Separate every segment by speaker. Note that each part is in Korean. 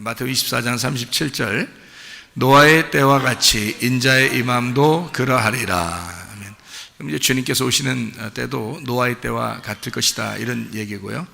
Speaker 1: 마태복음 24장 37절 노아의 때와 같이 인자의 임함도 그러하리라. 그럼 이제 주님께서 오시는 때도 노아의 때와 같을 것이다, 이런 얘기고요.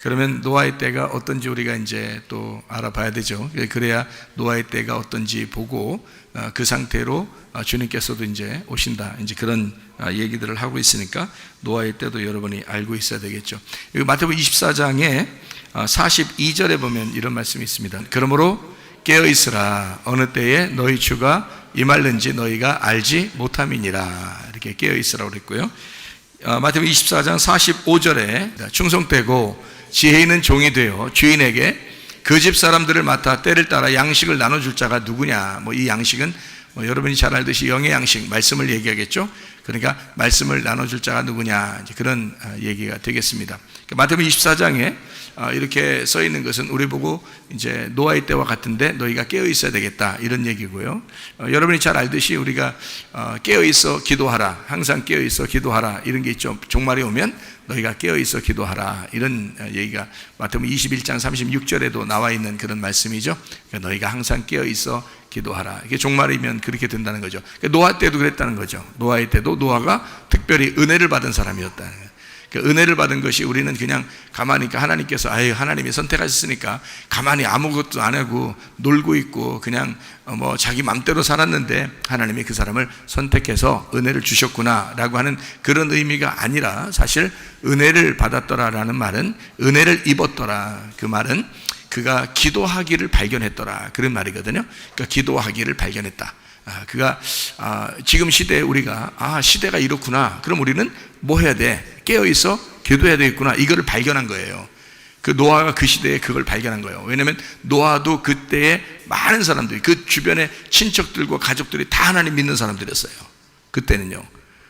Speaker 1: 그러면 노아의 때가 어떤지 우리가 이제 또 알아봐야 되죠. 그래야 노아의 때가 어떤지 보고 그 상태로 주님께서도 이제 오신다, 이제 그런 얘기들을 하고 있으니까 노아의 때도 여러분이 알고 있어야 되겠죠. 여기 마태복음 24장에 42절에 보면 이런 말씀이 있습니다. 그러므로 깨어 있으라. 어느 때에 너희 주가 임할는지 너희가 알지 못함이니라. 이렇게 깨어 있으라고 그랬고요. 마태복음 24장 45절에 충성되고 지혜 있는 종이 되어 주인에게 그 집 사람들을 맡아 때를 따라 양식을 나눠줄 자가 누구냐. 이 양식은 여러분이 잘 알듯이 영의 양식, 말씀을 얘기하겠죠. 그러니까 말씀을 나눠줄 자가 누구냐, 이제 그런 얘기가 되겠습니다. 마태복음 24장에 이렇게 써 있는 것은 우리 보고 이제 노아의 때와 같은데 너희가 깨어 있어야 되겠다, 이런 얘기고요. 여러분이 잘 알듯이 우리가 깨어 있어 기도하라, 항상 깨어 있어 기도하라, 이런 게 있죠. 종말이 오면 너희가 깨어 있어 기도하라, 이런 얘기가 마태복음 21장 36절에도 나와 있는 그런 말씀이죠. 그러니까 너희가 항상 깨어 있어 기도하라. 이게 종말이면 그렇게 된다는 거죠. 노아 때도 그랬다는 거죠. 노아의 때도 노아가 특별히 은혜를 받은 사람이었다는 거예요. 그 은혜를 받은 것이 우리는 그냥 가만히, 하나님께서 하나님이 선택하셨으니까 가만히 아무것도 안 하고 놀고 있고 그냥 자기 맘대로 살았는데 하나님이 그 사람을 선택해서 은혜를 주셨구나 라고 하는 그런 의미가 아니라, 사실 은혜를 받았더라라는 말은 은혜를 입었더라, 그 말은 그가 기도하기를 발견했더라, 그런 말이거든요. 그러니까 기도하기를 발견했다. 그가 지금 시대에 우리가 시대가 이렇구나, 그럼 우리는 뭐 해야 돼? 깨어있어 기도해야 되겠구나, 이거를 발견한 거예요. 그 노아가 그 시대에 그걸 발견한 거예요. 왜냐하면 노아도 그때에 많은 사람들이, 그 주변의 친척들과 가족들이 다 하나님 믿는 사람들이었어요. 그때는요.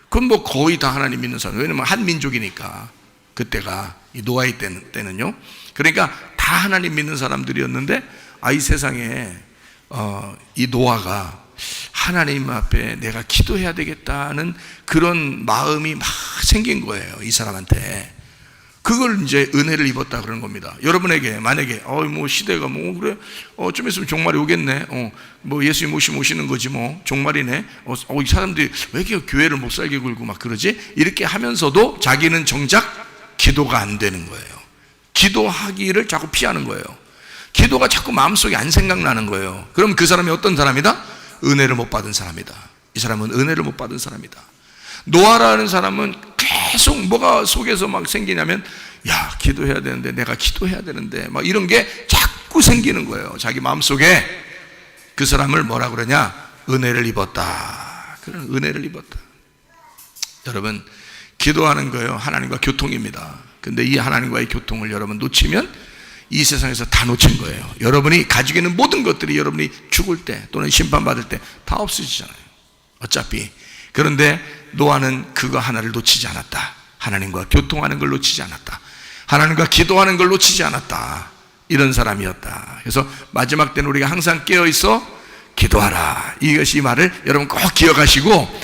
Speaker 1: 그건 거의 다 하나님 믿는 사람, 왜냐면 한 민족이니까 그때가, 이 노아의 때는요. 그러니까 다 하나님 믿는 사람들이었는데 이 세상에 이 노아가 하나님 앞에 내가 기도해야 되겠다는 그런 마음이 막 생긴 거예요, 이 사람한테. 그걸 이제 은혜를 입었다 그런 겁니다. 여러분에게 만약에 시대가 그래, 좀 있으면 종말이 오겠네, 예수님 오시는 거지, 종말이네, 이 사람들이 왜 이렇게 교회를 못 살게 굴고 막 그러지, 이렇게 하면서도 자기는 정작 기도가 안 되는 거예요. 기도하기를 자꾸 피하는 거예요. 기도가 자꾸 마음속에 안 생각나는 거예요. 그럼 그 사람이 어떤 사람이다? 은혜를 못 받은 사람이다. 이 사람은 은혜를 못 받은 사람이다. 노아라는 사람은 계속 뭐가 속에서 막 생기냐면, 기도해야 되는데, 내가 기도해야 되는데, 막 이런 게 자꾸 생기는 거예요. 자기 마음속에. 그 사람을 뭐라 그러냐? 은혜를 입었다. 그런 은혜를 입었다. 여러분, 기도하는 거예요, 하나님과 교통입니다. 근데 이 하나님과의 교통을 여러분 놓치면 이 세상에서 다 놓친 거예요. 여러분이 가지고 있는 모든 것들이 여러분이 죽을 때 또는 심판받을 때 다 없어지잖아요, 어차피. 그런데 노아는 그거 하나를 놓치지 않았다. 하나님과 교통하는 걸 놓치지 않았다. 하나님과 기도하는 걸 놓치지 않았다. 이런 사람이었다. 그래서 마지막 때는 우리가 항상 깨어있어 기도하라, 이것이 이 말을 여러분 꼭 기억하시고,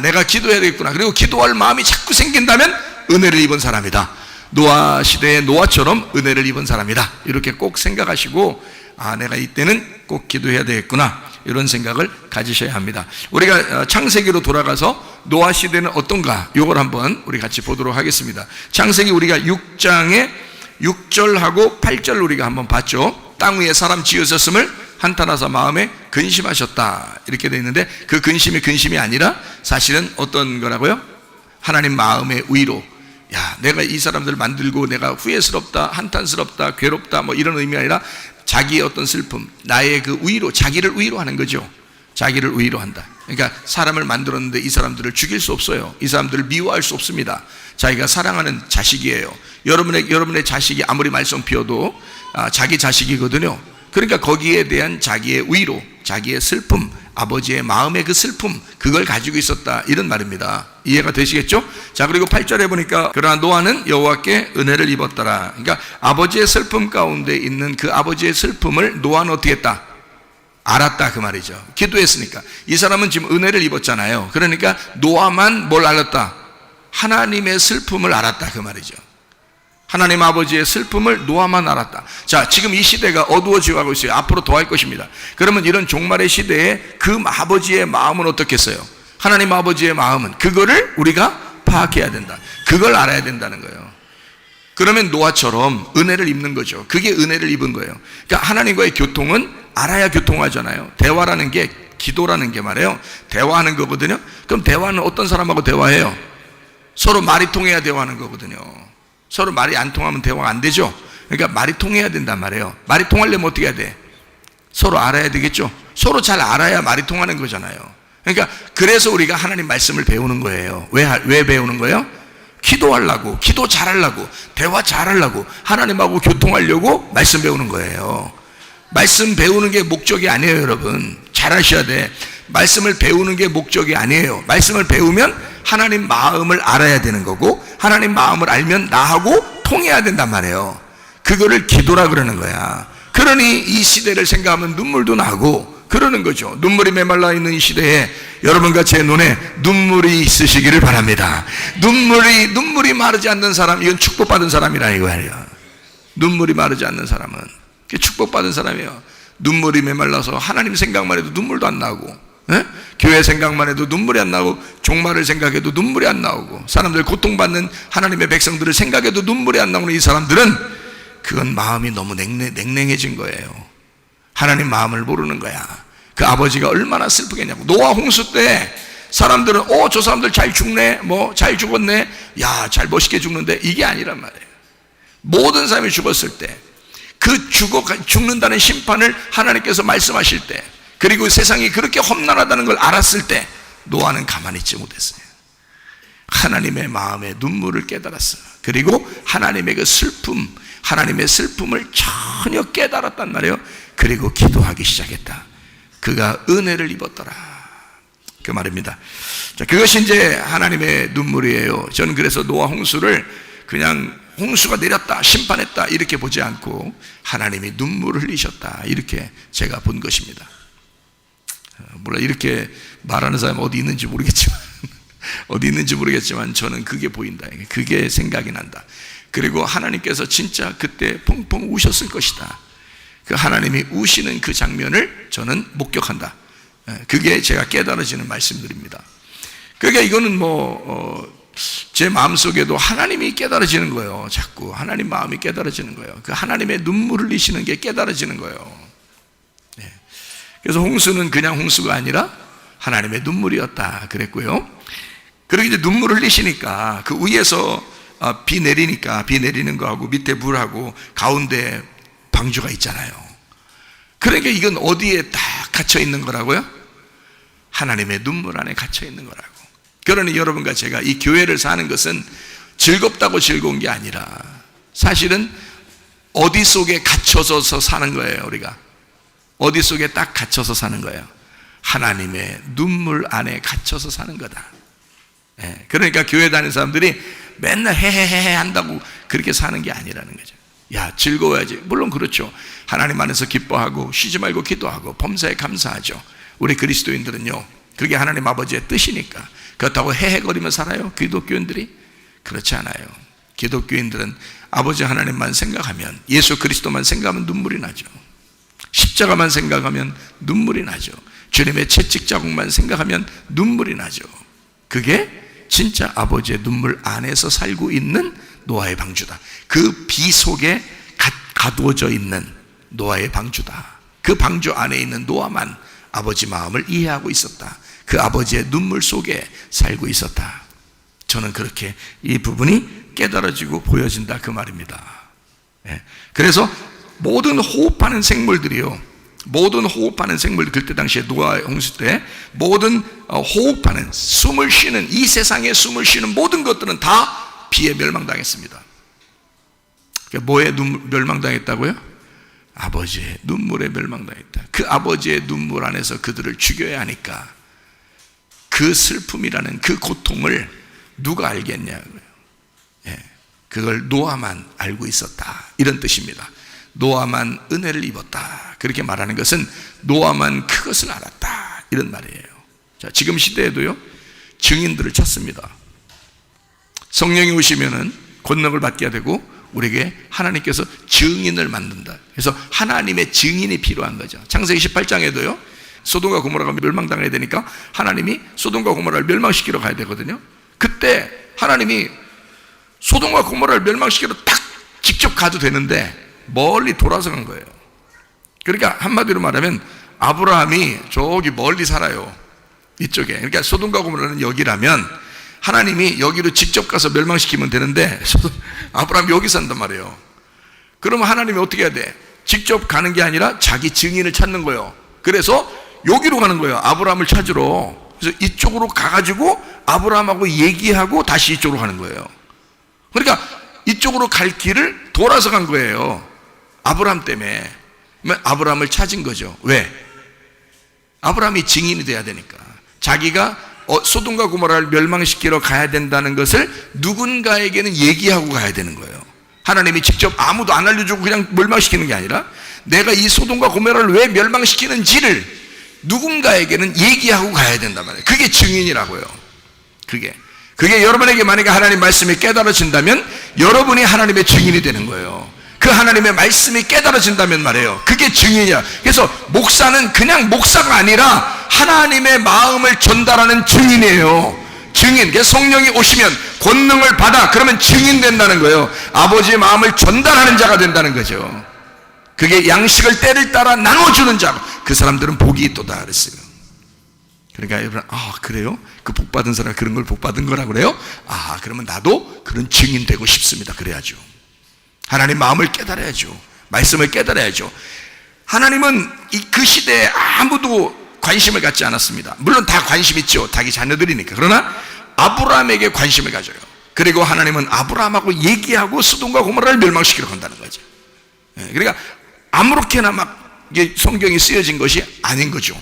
Speaker 1: 내가 기도해야 되겠구나, 그리고 기도할 마음이 자꾸 생긴다면 은혜를 입은 사람이다. 노아 시대의 노아처럼 은혜를 입은 사람이다, 이렇게 꼭 생각하시고, 내가 이때는 꼭 기도해야 되겠구나, 이런 생각을 가지셔야 합니다. 우리가 창세기로 돌아가서 노아 시대는 어떤가, 이걸 한번 우리 같이 보도록 하겠습니다. 창세기 우리가 6장에 6절하고 8절 우리가 한번 봤죠. 땅 위에 사람 지으셨음을 한탄하사 마음에 근심하셨다, 이렇게 되어 있는데, 그 근심이 아니라 사실은 어떤 거라고요? 하나님 마음의 위로. 내가 이 사람들을 만들고 내가 후회스럽다, 한탄스럽다, 괴롭다, 이런 의미가 아니라 자기의 어떤 슬픔, 나의 그 위로, 자기를 위로하는 거죠. 자기를 위로한다. 그러니까 사람을 만들었는데 이 사람들을 죽일 수 없어요. 이 사람들을 미워할 수 없습니다. 자기가 사랑하는 자식이에요. 여러분의 자식이 아무리 말썽 피워도 자기 자식이거든요. 그러니까 거기에 대한 자기의 위로, 자기의 슬픔, 아버지의 마음의 그 슬픔, 그걸 가지고 있었다, 이런 말입니다. 이해가 되시겠죠? 자, 그리고 8절에 보니까 그러나 노아는 여호와께 은혜를 입었더라. 그러니까 아버지의 슬픔 가운데 있는 그 아버지의 슬픔을 노아는 어떻게 했다? 알았다, 그 말이죠. 기도했으니까. 이 사람은 지금 은혜를 입었잖아요. 그러니까 노아만 뭘 알았다? 하나님의 슬픔을 알았다, 그 말이죠. 하나님 아버지의 슬픔을 노아만 알았다. 자, 지금 이 시대가 어두워지고 가고 있어요. 앞으로 더할 것입니다. 그러면 이런 종말의 시대에 그 아버지의 마음은 어떻겠어요? 하나님 아버지의 마음은 그거를 우리가 파악해야 된다. 그걸 알아야 된다는 거예요. 그러면 노아처럼 은혜를 입는 거죠. 그게 은혜를 입은 거예요. 그러니까 하나님과의 교통은 알아야 교통하잖아요. 대화라는 게, 기도라는 게 말이에요, 대화하는 거거든요. 그럼 대화는 어떤 사람하고 대화해요? 서로 말이 통해야 대화하는 거거든요. 서로 말이 안 통하면 대화가 안 되죠. 그러니까 말이 통해야 된단 말이에요. 말이 통하려면 어떻게 해야 돼? 서로 알아야 되겠죠. 서로 잘 알아야 말이 통하는 거잖아요. 그러니까 그래서 우리가 하나님 말씀을 배우는 거예요. 왜 배우는 거예요? 기도하려고, 기도 잘하려고, 대화 잘하려고, 하나님하고 교통하려고 말씀 배우는 거예요. 말씀 배우는 게 목적이 아니에요, 여러분. 잘하셔야 돼. 말씀을 배우는 게 목적이 아니에요. 말씀을 배우면 하나님 마음을 알아야 되는 거고, 하나님 마음을 알면 나하고 통해야 된단 말이에요. 그거를 기도라 그러는 거야. 그러니 이 시대를 생각하면 눈물도 나고 그러는 거죠. 눈물이 메말라 있는 이 시대에 여러분과 제 눈에 눈물이 있으시기를 바랍니다. 눈물이 마르지 않는 사람, 이건 축복받은 사람이라 이거예요. 눈물이 마르지 않는 사람은 축복받은 사람이에요. 눈물이 메말라서 하나님 생각만 해도 눈물도 안 나고, 교회 생각만 해도 눈물이 안 나고, 종말을 생각해도 눈물이 안 나오고, 사람들 고통받는 하나님의 백성들을 생각해도 눈물이 안 나오는 이 사람들은 그건 마음이 너무 냉랭해진 거예요. 하나님 마음을 모르는 거야. 그 아버지가 얼마나 슬프겠냐고. 노아 홍수 때 사람들은 저 사람들 잘 죽네, 잘 죽었네, 야, 잘 멋있게 죽는데, 이게 아니란 말이에요. 모든 사람이 죽었을 때, 그 죽는다는 심판을 하나님께서 말씀하실 때, 그리고 세상이 그렇게 험난하다는 걸 알았을 때 노아는 가만히 있지 못했어요. 하나님의 마음의 눈물을 깨달았어요. 그리고 하나님의 그 슬픔, 하나님의 슬픔을 전혀 깨달았단 말이에요. 그리고 기도하기 시작했다. 그가 은혜를 입었더라, 그 말입니다. 자, 그것이 이제 하나님의 눈물이에요. 저는 그래서 노아 홍수를 그냥 홍수가 내렸다, 심판했다 이렇게 보지 않고 하나님이 눈물을 흘리셨다, 이렇게 제가 본 것입니다. 물론 이렇게 말하는 사람이 어디 있는지 모르겠지만 저는 그게 보인다, 그게 생각이 난다. 그리고 하나님께서 진짜 그때 펑펑 우셨을 것이다. 그 하나님이 우시는 그 장면을 저는 목격한다. 그게 제가 깨달아지는 말씀들입니다. 그러니까 이거는 제 마음속에도 하나님이 깨달아지는 거예요. 자꾸 하나님 마음이 깨달아지는 거예요. 그 하나님의 눈물을 흘리시는 게 깨달아지는 거예요. 그래서 홍수는 그냥 홍수가 아니라 하나님의 눈물이었다 그랬고요. 그리고 이제 눈물을 흘리시니까 그 위에서 비 내리니까, 비 내리는 거하고 밑에 물하고 가운데 방주가 있잖아요. 그러니까 이건 어디에 다 갇혀 있는 거라고요? 하나님의 눈물 안에 갇혀 있는 거라고. 그러니 여러분과 제가 이 교회를 사는 것은 즐겁다고 즐거운 게 아니라 사실은 어디 속에 갇혀서 사는 거예요. 우리가 어디 속에 딱 갇혀서 사는 거예요. 하나님의 눈물 안에 갇혀서 사는 거다. 그러니까 교회 다니는 사람들이 맨날 헤헤헤 한다고 그렇게 사는 게 아니라는 거죠. 야, 즐거워야지. 물론 그렇죠. 하나님 안에서 기뻐하고 쉬지 말고 기도하고 범사에 감사하죠. 우리 그리스도인들은요, 그게 하나님 아버지의 뜻이니까. 그렇다고 헤헤거리며 살아요, 기독교인들이? 그렇지 않아요. 기독교인들은 아버지 하나님만 생각하면, 예수 그리스도만 생각하면 눈물이 나죠. 십자가만 생각하면 눈물이 나죠. 주님의 채찍 자국만 생각하면 눈물이 나죠. 그게 진짜 아버지의 눈물 안에서 살고 있는 노아의 방주다. 그 비 속에 가두어져 있는 노아의 방주다. 그 방주 안에 있는 노아만 아버지 마음을 이해하고 있었다. 그 아버지의 눈물 속에 살고 있었다. 저는 그렇게 이 부분이 깨달아지고 보여진다, 그 말입니다. 그래서 모든 호흡하는 생물들이요, 모든 호흡하는 생물들, 그때 당시에 노아 홍수 때 모든 호흡하는, 숨을 쉬는, 이 세상에 숨을 쉬는 모든 것들은 다 비에 멸망당했습니다. 뭐에 멸망당했다고요? 아버지의 눈물에 멸망당했다. 그 아버지의 눈물 안에서 그들을 죽여야 하니까 그 슬픔이라는 그 고통을 누가 알겠냐고요. 그걸 노아만 알고 있었다, 이런 뜻입니다. 노아만 은혜를 입었다, 그렇게 말하는 것은 노아만 그것을 알았다, 이런 말이에요. 자, 지금 시대에도요, 증인들을 찾습니다. 성령이 오시면은 권능을 받게 되고 우리에게 하나님께서 증인을 만든다. 그래서 하나님의 증인이 필요한 거죠. 창세기 18장에도요, 소돔과 고모라가 멸망당해야 되니까 하나님이 소돔과 고모라를 멸망시키러 가야 되거든요. 그때 하나님이 소돔과 고모라를 멸망시키러 딱 직접 가도 되는데 멀리 돌아서 간 거예요. 그러니까 한마디로 말하면 아브라함이 저기 멀리 살아요, 이쪽에. 그러니까 소돔과 고모라는 여기라면 하나님이 여기로 직접 가서 멸망시키면 되는데 아브라함이 여기 산단 말이에요. 그러면 하나님이 어떻게 해야 돼? 직접 가는 게 아니라 자기 증인을 찾는 거예요. 그래서 여기로 가는 거예요, 아브라함을 찾으러. 그래서 이쪽으로 가가지고 아브라함하고 얘기하고 다시 이쪽으로 가는 거예요. 그러니까 이쪽으로 갈 길을 돌아서 간 거예요, 아브라함 때문에. 아브라함을 찾은 거죠. 왜? 아브라함이 증인이 돼야 되니까. 자기가 소돔과 고모라를 멸망시키러 가야 된다는 것을 누군가에게는 얘기하고 가야 되는 거예요. 하나님이 직접 아무도 안 알려주고 그냥 멸망시키는 게 아니라 내가 이 소돔과 고모라를 왜 멸망시키는지를 누군가에게는 얘기하고 가야 된단 말이에요. 그게 증인이라고요. 그게 여러분에게 만약에 하나님 말씀이 깨달아진다면 여러분이 하나님의 증인이 되는 거예요. 그 하나님의 말씀이 깨달아진다면 말이에요, 그게 증인이야. 그래서 목사는 그냥 목사가 아니라 하나님의 마음을 전달하는 증인이에요. 증인. 그래서 성령이 오시면 권능을 받아, 그러면 증인 된다는 거예요. 아버지의 마음을 전달하는 자가 된다는 거죠. 그게 양식을 때를 따라 나눠주는 자, 그 사람들은 복이 있도다 그랬어요. 그러니까 여러분, 그래요? 그 복받은 사람 그런 걸 복받은 거라 그래요? 그러면 나도 그런 증인 되고 싶습니다. 그래야죠. 하나님 마음을 깨달아야죠. 말씀을 깨달아야죠. 하나님은 그 시대에 아무도 관심을 갖지 않았습니다. 물론 다 관심 있죠, 자기 자녀들이니까. 그러나 아브라함에게 관심을 가져요. 그리고 하나님은 아브라함하고 얘기하고 소돔과 고모라를 멸망시키러 간다는 거죠. 그러니까 아무렇게나 막 성경이 쓰여진 것이 아닌 거죠.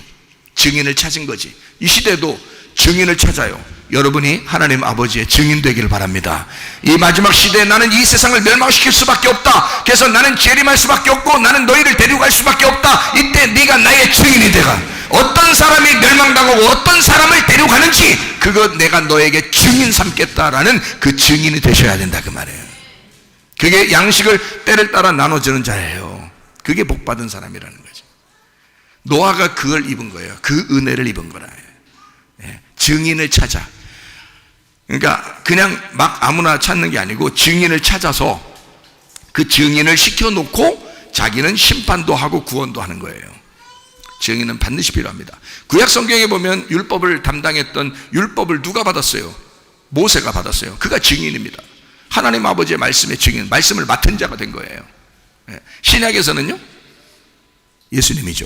Speaker 1: 증인을 찾은 거지. 이 시대도 증인을 찾아요. 여러분이 하나님 아버지의 증인 되기를 바랍니다. 이 마지막 시대에 나는 이 세상을 멸망시킬 수밖에 없다. 그래서 나는 재림할 수밖에 없고 나는 너희를 데리고 갈 수밖에 없다. 이때 네가 나의 증인이 되가. 어떤 사람이 멸망당하고 어떤 사람을 데려가는지 그거 내가 너에게 증인 삼겠다라는 그 증인이 되셔야 된다, 그 말이에요. 그게 양식을 때를 따라 나눠주는 자예요. 그게 복받은 사람이라는 거죠. 노아가 그걸 입은 거예요. 그 은혜를 입은 거라. 증인을 찾아. 그러니까 그냥 막 아무나 찾는 게 아니고 증인을 찾아서 그 증인을 시켜놓고 자기는 심판도 하고 구원도 하는 거예요. 증인은 반드시 필요합니다. 구약 성경에 보면 율법을 담당했던 율법을 누가 받았어요? 모세가 받았어요. 그가 증인입니다. 하나님 아버지의 말씀의 증인, 말씀을 맡은 자가 된 거예요. 신약에서는요, 예수님이죠.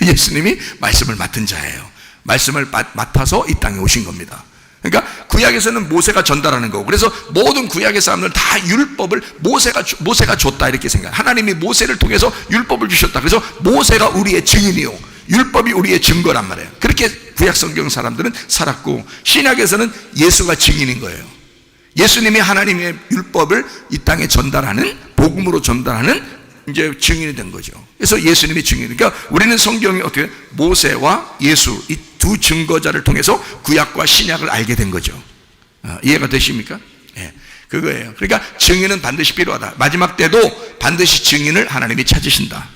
Speaker 1: 예수님이 말씀을 맡은 자예요. 말씀을 맡아서 이 땅에 오신 겁니다. 그러니까 구약에서는 모세가 전달하는 거고, 그래서 모든 구약의 사람들은 다 율법을 모세가 줬다 이렇게 생각해요. 하나님이 모세를 통해서 율법을 주셨다. 그래서 모세가 우리의 증인이요, 율법이 우리의 증거란 말이에요. 그렇게 구약 성경 사람들은 살았고, 신약에서는 예수가 증인인 거예요. 예수님이 하나님의 율법을 이 땅에 전달하는, 복음으로 전달하는 이제 증인이 된 거죠. 그래서 예수님이 증인. 그러니까 우리는 성경이 어떻게 모세와 예수 이 두 증거자를 통해서 구약과 신약을 알게 된 거죠. 이해가 되십니까? 예, 그거예요. 그러니까 증인은 반드시 필요하다. 마지막 때도 반드시 증인을 하나님이 찾으신다.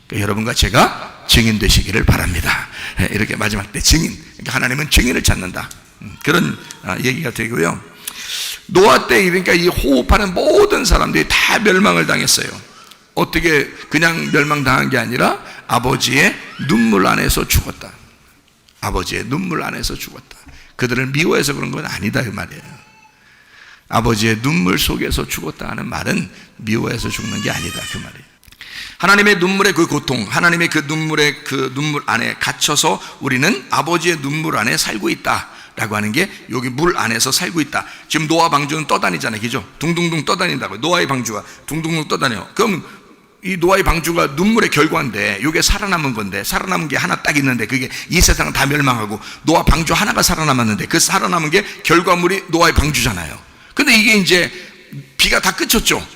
Speaker 1: 그러니까 여러분과 제가 증인 되시기를 바랍니다. 예, 이렇게 마지막 때 증인. 그러니까 하나님은 증인을 찾는다. 그런 얘기가 되고요. 노아 때 그러니까 이 호흡하는 모든 사람들이 다 멸망을 당했어요. 어떻게 그냥 멸망당한 게 아니라 아버지의 눈물 안에서 죽었다. 아버지의 눈물 안에서 죽었다. 그들을 미워해서 그런 건 아니다 그 말이에요. 아버지의 눈물 속에서 죽었다 하는 말은 미워해서 죽는 게 아니다 그 말이에요. 하나님의 눈물의 그 고통, 하나님의 그 눈물의 그 눈물 안에 갇혀서 우리는 아버지의 눈물 안에 살고 있다 라고 하는 게, 여기 물 안에서 살고 있다. 지금 노아 방주는 떠다니잖아요, 그죠? 둥둥둥 떠다닌다고요. 노아의 방주가 둥둥둥 떠다녀요. 그럼 이 노아의 방주가 눈물의 결과인데, 이게 살아남은 건데, 살아남은 게 하나 딱 있는데, 그게 이 세상은 다 멸망하고 노아 방주 하나가 살아남았는데, 그 살아남은 게 결과물이 노아의 방주잖아요. 근데 이게 이제 비가 다 그쳤죠.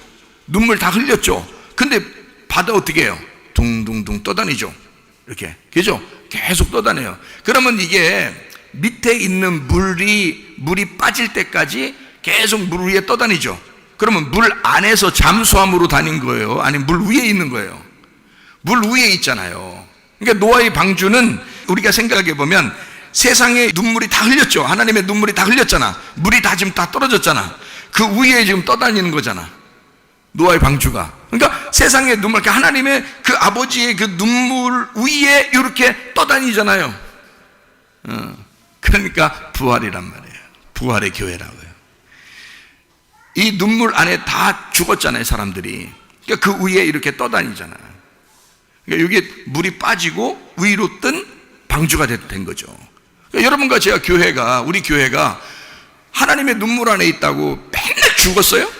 Speaker 1: 눈물 다 흘렸죠. 근데 바다 어떻게 해요? 둥둥둥 떠다니죠. 이렇게, 그죠? 계속 떠다녀요. 그러면 이게 밑에 있는 물이 빠질 때까지 계속 물 위에 떠다니죠. 그러면 물 안에서 잠수함으로 다닌 거예요? 아니면 물 위에 있는 거예요? 물 위에 있잖아요. 그러니까 노아의 방주는 우리가 생각해 보면 세상에 눈물이 다 흘렸죠. 하나님의 눈물이 다 흘렸잖아. 물이 다 지금 다 떨어졌잖아. 그 위에 지금 떠다니는 거잖아, 노아의 방주가. 그러니까 세상의 눈물, 하나님의 그 아버지의 그 눈물 위에 이렇게 떠다니잖아요. 그러니까 부활이란 말이에요. 부활의 교회라고요. 이 눈물 안에 다 죽었잖아요, 사람들이. 그러니까 그 위에 이렇게 떠다니잖아요. 그러니까 여기에 물이 빠지고 위로 뜬 방주가 된 거죠. 그러니까 여러분과 제가 우리 교회가 하나님의 눈물 안에 있다고 맨날 죽었어요?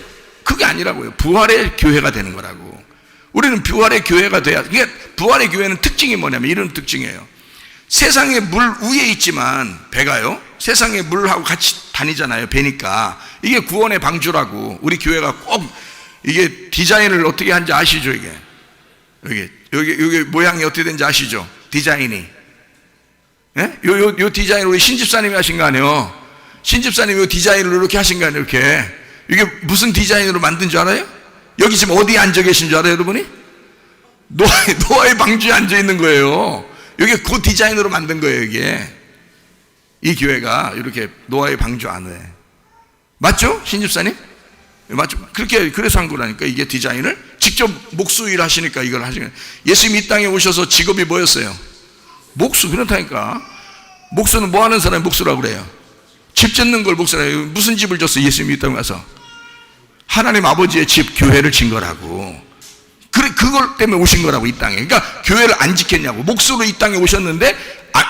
Speaker 1: 그게 아니라고요. 부활의 교회가 되는 거라고. 우리는 부활의 교회가 돼야. 이게 부활의 교회는 특징이 뭐냐면 이런 특징이에요. 세상에 물 위에 있지만 배가요, 세상에 물하고 같이 다니잖아요, 배니까. 이게 구원의 방주라고. 우리 교회가 꼭 이게 디자인을 어떻게 한지 아시죠? 이게 여기 모양이 어떻게 된지 아시죠? 디자인이. 예? 요 디자인을 우리 신집사님이 하신 거 아니에요? 신집사님이 요 디자인을 이렇게 하신 거 아니에요? 이렇게. 이게 무슨 디자인으로 만든 줄 알아요? 여기 지금 어디에 앉아 계신 줄 알아요, 여러분이? 노아의 방주에 앉아 있는 거예요. 이게 그 디자인으로 만든 거예요, 이게. 이 교회가 이렇게 노아의 방주 안에. 맞죠? 신집사님? 맞죠? 그래서 한 거라니까. 이게 디자인을 직접 목수 일 하시니까 이걸 하시는. 예수님이 이 땅에 오셔서 직업이 뭐였어요? 목수. 그렇다니까. 목수는 뭐 하는 사람이 목수라고 그래요? 집 짓는 걸 목수라고. 무슨 집을 졌어, 예수님이 이 땅에 와서? 하나님 아버지의 집, 교회를 진 거라고. 그걸 때문에 오신 거라고, 이 땅에. 그러니까 교회를 안 지켰냐고. 목수로 이 땅에 오셨는데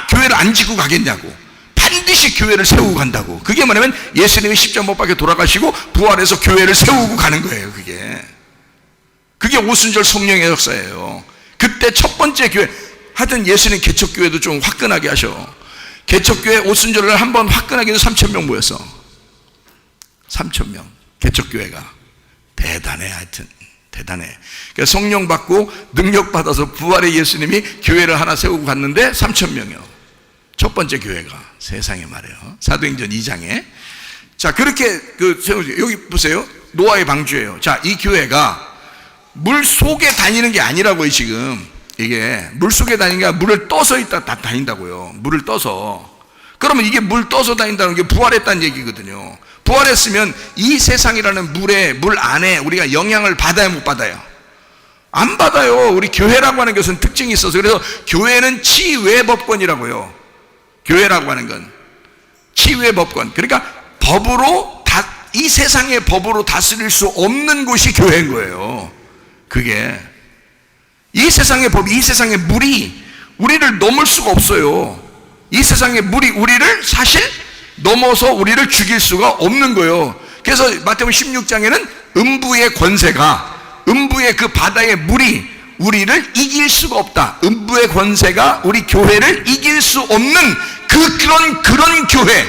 Speaker 1: 교회를 안 지고 가겠냐고. 반드시 교회를 세우고 간다고. 그게 뭐냐면 예수님이 십자가 못 박혀 돌아가시고 부활해서 교회를 세우고 가는 거예요. 그게 오순절 성령의 역사예요. 그때 첫 번째 교회. 하여튼 예수님 개척교회도 좀 화끈하게 하셔. 개척교회 오순절을 한번 화끈하게 해서 3,000명 모였어. 3,000명. 개척교회가. 대단해. 하여튼 대단해. 그러니까 성령 받고 능력 받아서 부활의 예수님이 교회를 하나 세우고 갔는데 3,000명이요. 첫 번째 교회가. 세상에 말이에요. 사도행전 2장에. 자, 그렇게 세우죠. 여기 보세요. 노아의 방주예요. 자, 이 교회가 물 속에 다니는 게 아니라고요, 지금. 이게 물 속에 다니는 게 아니라 물을 떠서 있다 다닌다고요. 물을 떠서. 그러면 이게 물 떠서 다닌다는 게 부활했다는 얘기거든요. 부활했으면 이 세상이라는 물 안에 우리가 영향을 받아야 못 받아요? 안 받아요. 우리 교회라고 하는 것은 특징이 있어서. 그래서 교회는 치외법권이라고요. 교회라고 하는 건 치외법권. 그러니까 이 세상의 법으로 다스릴 수 없는 곳이 교회인 거예요. 그게 이 세상의 법이, 이 세상의 물이 우리를 넘을 수가 없어요. 이 세상의 물이 우리를 사실 넘어서 우리를 죽일 수가 없는 거예요. 그래서 마태복음 16장에는 음부의 권세가, 음부의 그 바다의 물이 우리를 이길 수가 없다. 음부의 권세가 우리 교회를 이길 수 없는 그런 교회,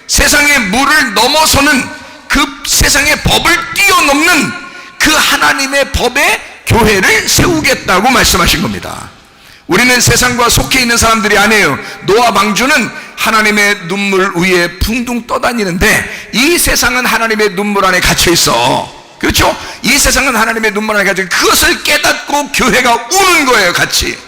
Speaker 1: 세상의 물을 넘어서는 그 세상의 법을 뛰어넘는 그 하나님의 법의 교회를 세우겠다고 말씀하신 겁니다. 우리는 세상과 속해 있는 사람들이 아니에요. 노아 방주는 하나님의 눈물 위에 붕둥 떠다니는데 이 세상은 하나님의 눈물 안에 갇혀 있어. 그렇죠? 이 세상은 하나님의 눈물 안에 갇혀 있어. 그것을 깨닫고 교회가 우는 거예요. 같이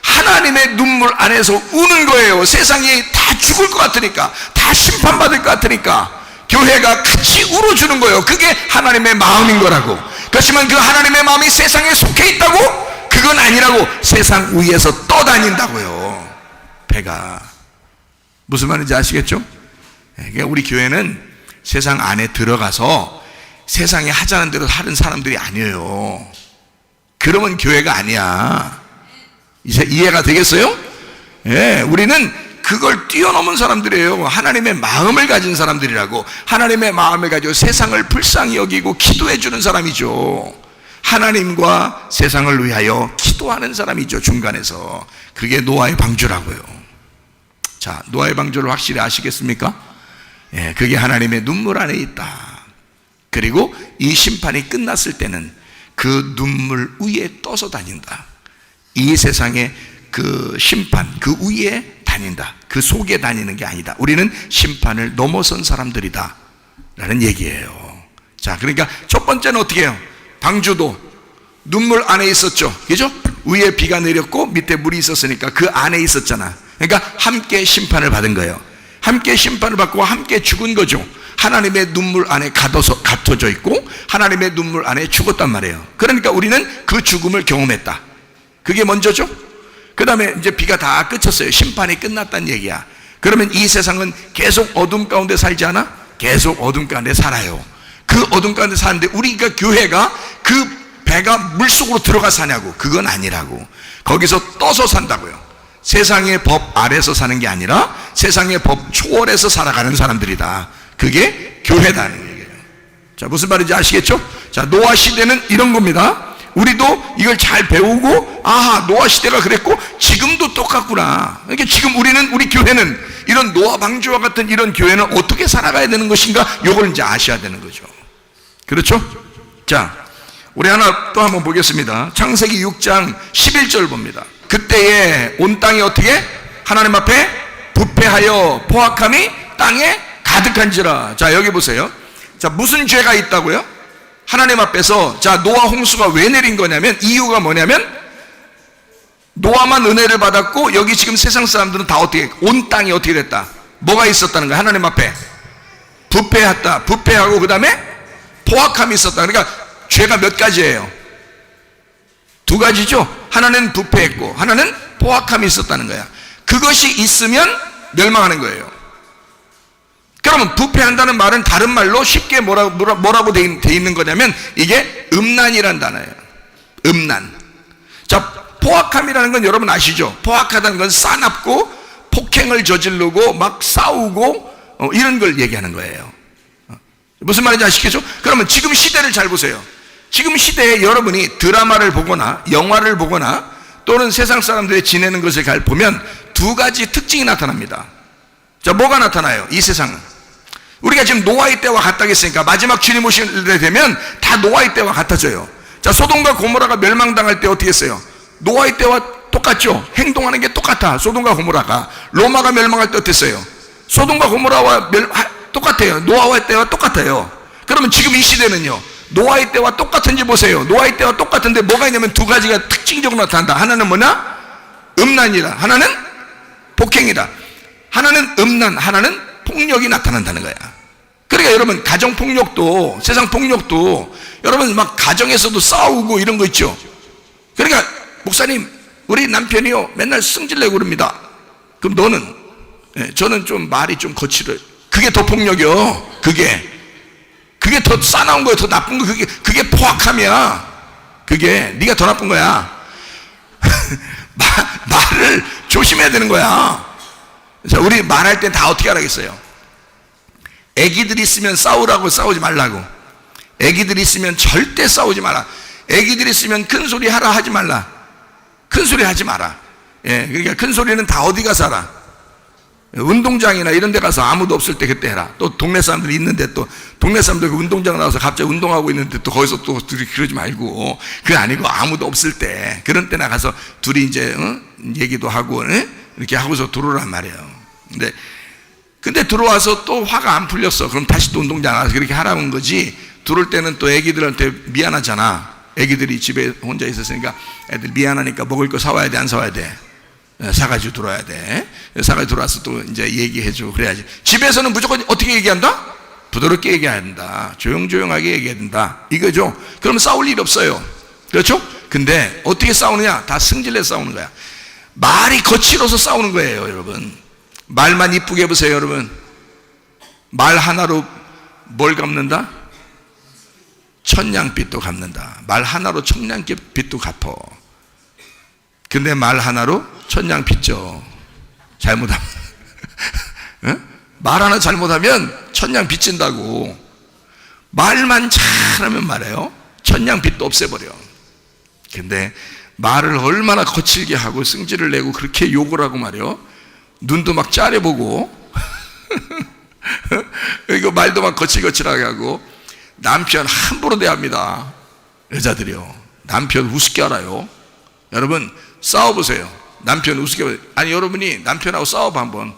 Speaker 1: 하나님의 눈물 안에서 우는 거예요. 세상이 다 죽을 것 같으니까, 다 심판받을 것 같으니까 교회가 같이 울어주는 거예요. 그게 하나님의 마음인 거라고. 그렇지만 그 하나님의 마음이 세상에 속해 있다고? 그건 아니라고. 세상 위에서 떠다닌다고요. 배가. 무슨 말인지 아시겠죠? 그러니까 우리 교회는 세상 안에 들어가서 세상에 하자는 대로 하는 사람들이 아니에요. 그러면 교회가 아니야. 이제 이해가 되겠어요? 예, 우리는 그걸 뛰어넘은 사람들이에요. 하나님의 마음을 가진 사람들이라고. 하나님의 마음을 가지고 세상을 불쌍히 여기고 기도해 주는 사람이죠. 하나님과 세상을 위하여 기도하는 사람이죠. 중간에서. 그게 노아의 방주라고요. 자, 노아의 방주를 확실히 아시겠습니까? 예, 그게 하나님의 눈물 안에 있다. 그리고 이 심판이 끝났을 때는 그 눈물 위에 떠서 다닌다. 이 세상의 그 심판, 그 위에 다닌다. 그 속에 다니는 게 아니다. 우리는 심판을 넘어선 사람들이다 라는 얘기예요. 자, 그러니까 첫 번째는 어떻게 해요? 방주도 눈물 안에 있었죠. 그죠? 위에 비가 내렸고 밑에 물이 있었으니까 그 안에 있었잖아. 그러니까 함께 심판을 받은 거예요. 함께 심판을 받고 함께 죽은 거죠. 하나님의 눈물 안에 갇혀져 있고 하나님의 눈물 안에 죽었단 말이에요. 그러니까 우리는 그 죽음을 경험했다. 그게 먼저죠. 그 다음에 이제 비가 다 그쳤어요. 심판이 끝났다는 얘기야. 그러면 이 세상은 계속 어둠 가운데 살지 않아? 계속 어둠 가운데 살아요. 그 어둠 가운데 사는데 우리가 교회가 그 배가 물속으로 들어가 사냐고. 그건 아니라고. 거기서 떠서 산다고요. 세상의 법 아래서 사는 게 아니라 세상의 법 초월해서 살아가는 사람들이다. 그게 교회다는 얘기예요. 자, 무슨 말인지 아시겠죠? 자, 노아 시대는 이런 겁니다. 우리도 이걸 잘 배우고, 아하, 노아 시대가 그랬고 지금도 똑같구나. 그러니까 지금 우리 교회는 이런 노아 방주와 같은 이런 교회는 어떻게 살아가야 되는 것인가, 요걸 이제 아셔야 되는 거죠. 그렇죠? 자, 우리 하나 또 한번 보겠습니다. 창세기 6장 11절 봅니다. 그때에 온 땅이 어떻게? 하나님 앞에 부패하여 포악함이 땅에 가득한지라. 자, 여기 보세요. 자, 무슨 죄가 있다고요? 하나님 앞에서. 자, 노아 홍수가 왜 내린 거냐면, 이유가 뭐냐면 노아만 은혜를 받았고 여기 지금 세상 사람들은 다 어떻게, 온 땅이 어떻게 됐다? 뭐가 있었다는 거야? 하나님 앞에 부패했다. 부패하고 그 다음에 포악함이 있었다. 그러니까 죄가 몇 가지예요? 두 가지죠. 하나는 부패했고 하나는 포악함이 있었다는 거야. 그것이 있으면 멸망하는 거예요. 그러면 부패한다는 말은 다른 말로 쉽게 뭐라고 돼 있는 거냐면 이게 음란이란 단어예요. 음란. 자, 포악함이라는 건 여러분 아시죠? 포악하다는 건 싸납고 폭행을 저지르고 막 싸우고 이런 걸 얘기하는 거예요. 무슨 말인지 아시겠죠? 그러면 지금 시대를 잘 보세요. 지금 시대에 여러분이 드라마를 보거나 영화를 보거나 또는 세상 사람들이 지내는 것을 잘 보면 두 가지 특징이 나타납니다. 자, 뭐가 나타나요? 이 세상은 우리가 지금 노아의 때와 같다겠으니까 마지막 주님 오실 때 되면 다 노아의 때와 같아져요. 자, 소돔과 고모라가 멸망당할 때 어떻게 했어요? 노아의 때와 똑같죠? 행동하는 게 똑같아. 소돔과 고모라가. 로마가 멸망할 때 어땠어요? 소돔과 고모라와 똑같아요. 노아의 때와 똑같아요. 그러면 지금 이 시대는요, 노아의 때와 똑같은지 보세요. 노아의 때와 똑같은데 뭐가 있냐면 두 가지가 특징적으로 나타난다. 하나는 뭐냐? 음란이다. 하나는 폭행이다. 하나는 음란, 하나는 폭력이 나타난다는 거야. 그러니까 여러분, 가정폭력도, 세상폭력도 여러분 막 가정에서도 싸우고 이런 거 있죠. 그러니까 목사님, 우리 남편이요 맨날 승질내고 그럽니다. 그럼 너는? 저는 좀 말이 좀 거칠어요. 그게 더 폭력이요. 그게 더 싸나운 거예요. 더 나쁜 거. 그게 포악함이야. 그게 네가 더 나쁜 거야. 말을 조심해야 되는 거야. 자, 우리 말할 때 다 어떻게 하라겠어요? 애기들 있으면 싸우라고, 싸우지 말라고. 애기들 있으면 절대 싸우지 마라. 애기들 있으면 큰 소리 하라 하지 말라. 큰 소리 하지 마라. 예, 그러니까 큰 소리는 다 어디 가서 하라? 운동장이나 이런 데 가서 아무도 없을 때 그때 해라. 또 동네 사람들이 있는데 또 동네 사람들 그 운동장 나와서 갑자기 운동하고 있는데 또 거기서 또 둘이 그러지 말고, 그게 아니고 아무도 없을 때 그런 때 나가서 둘이 이제 얘기도 하고 이렇게 하고서 들어오란 말이에요. 근데 들어와서 또 화가 안 풀렸어. 그럼 다시 또 운동장 나가서 그렇게 하라는 거지. 들어올 때는 또 애기들한테 미안하잖아. 애기들이 집에 혼자 있었으니까 애들 미안하니까 먹을 거 사와야 돼, 안 사와야 돼? 사가지고 들어와야 돼. 사가지고 들어와서 또 이제 얘기해주고 그래야지. 집에서는 무조건 어떻게 얘기한다? 부드럽게 얘기해야 된다. 조용조용하게 얘기해야 된다. 이거죠. 그러면 싸울 일이 없어요. 그렇죠? 근데 어떻게 싸우느냐? 다 승질내서 싸우는 거야. 말이 거칠어서 싸우는 거예요, 여러분. 말만 이쁘게 해보세요, 여러분. 말 하나로 뭘 갚는다? 천냥빚도 갚는다. 말 하나로 천냥빚도 갚어. 근데 말 하나로 천냥 빚죠. 잘못하면 말 하나 잘못하면 천냥 빚진다고. 말만 잘하면 말해요, 천냥 빚도 없애버려. 근데 말을 얼마나 거칠게 하고 승질을 내고 그렇게 욕을 하고 말이요, 눈도 막 짜려보고 그리고 말도 막 거칠거칠하게 하고. 남편 함부로 대합니다. 여자들이요, 남편 우습게 알아요. 여러분 싸워보세요. 남편 우습게. 아니, 여러분이 남편하고 싸워봐. 한번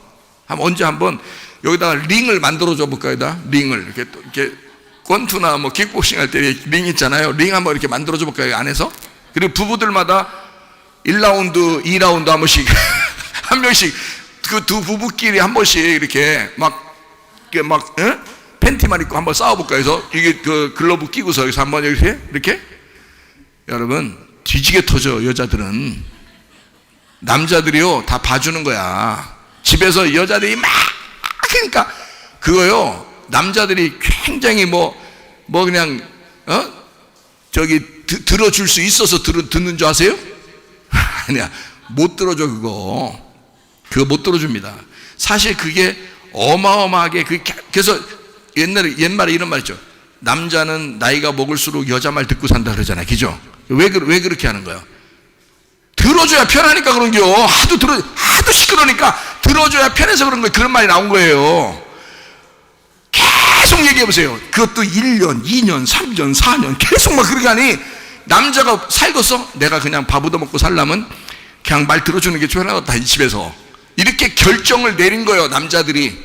Speaker 1: 언제 한번 여기다가 링을 만들어줘 볼까? 여기다 링을 이렇게 권투나 뭐 킥복싱 할 때 링 있잖아요. 링 한번 이렇게 만들어줘 볼까요, 안에서? 그리고 부부들마다 1라운드, 2라운드 한 번씩 한 명씩 그 두 부부끼리 한 번씩 이렇게 팬티만 입고 한번 싸워볼까 해서 이게 그 글러브 끼고서 여기서 한번 이렇게 여러분 뒤지게 터져. 여자들은 남자들이요 다 봐주는 거야. 집에서 여자들이 막 그러니까 그거요 남자들이 굉장히 그냥 들어줄 수 있어서 듣는 줄 아세요? 아니야, 못 들어줘. 그거 못 들어줍니다. 사실 그게 어마어마하게 그래서 옛말에 이런 말 있죠. 남자는 나이가 먹을수록 여자 말 듣고 산다 그러잖아요. 그죠? 왜 그렇게 하는 거예요? 들어줘야 편하니까 그런겨. 하도 시끄러우니까 들어줘야 편해서 그런 거예요. 그런 말이 나온 거예요. 계속 얘기해 보세요. 그것도 1년, 2년, 3년, 4년 계속 막 그렇게 하니 남자가 살겠어? 내가 그냥 밥 얻어먹고 살려면 그냥 말 들어주는 게 편하다, 이 집에서. 이렇게 결정을 내린 거예요. 남자들이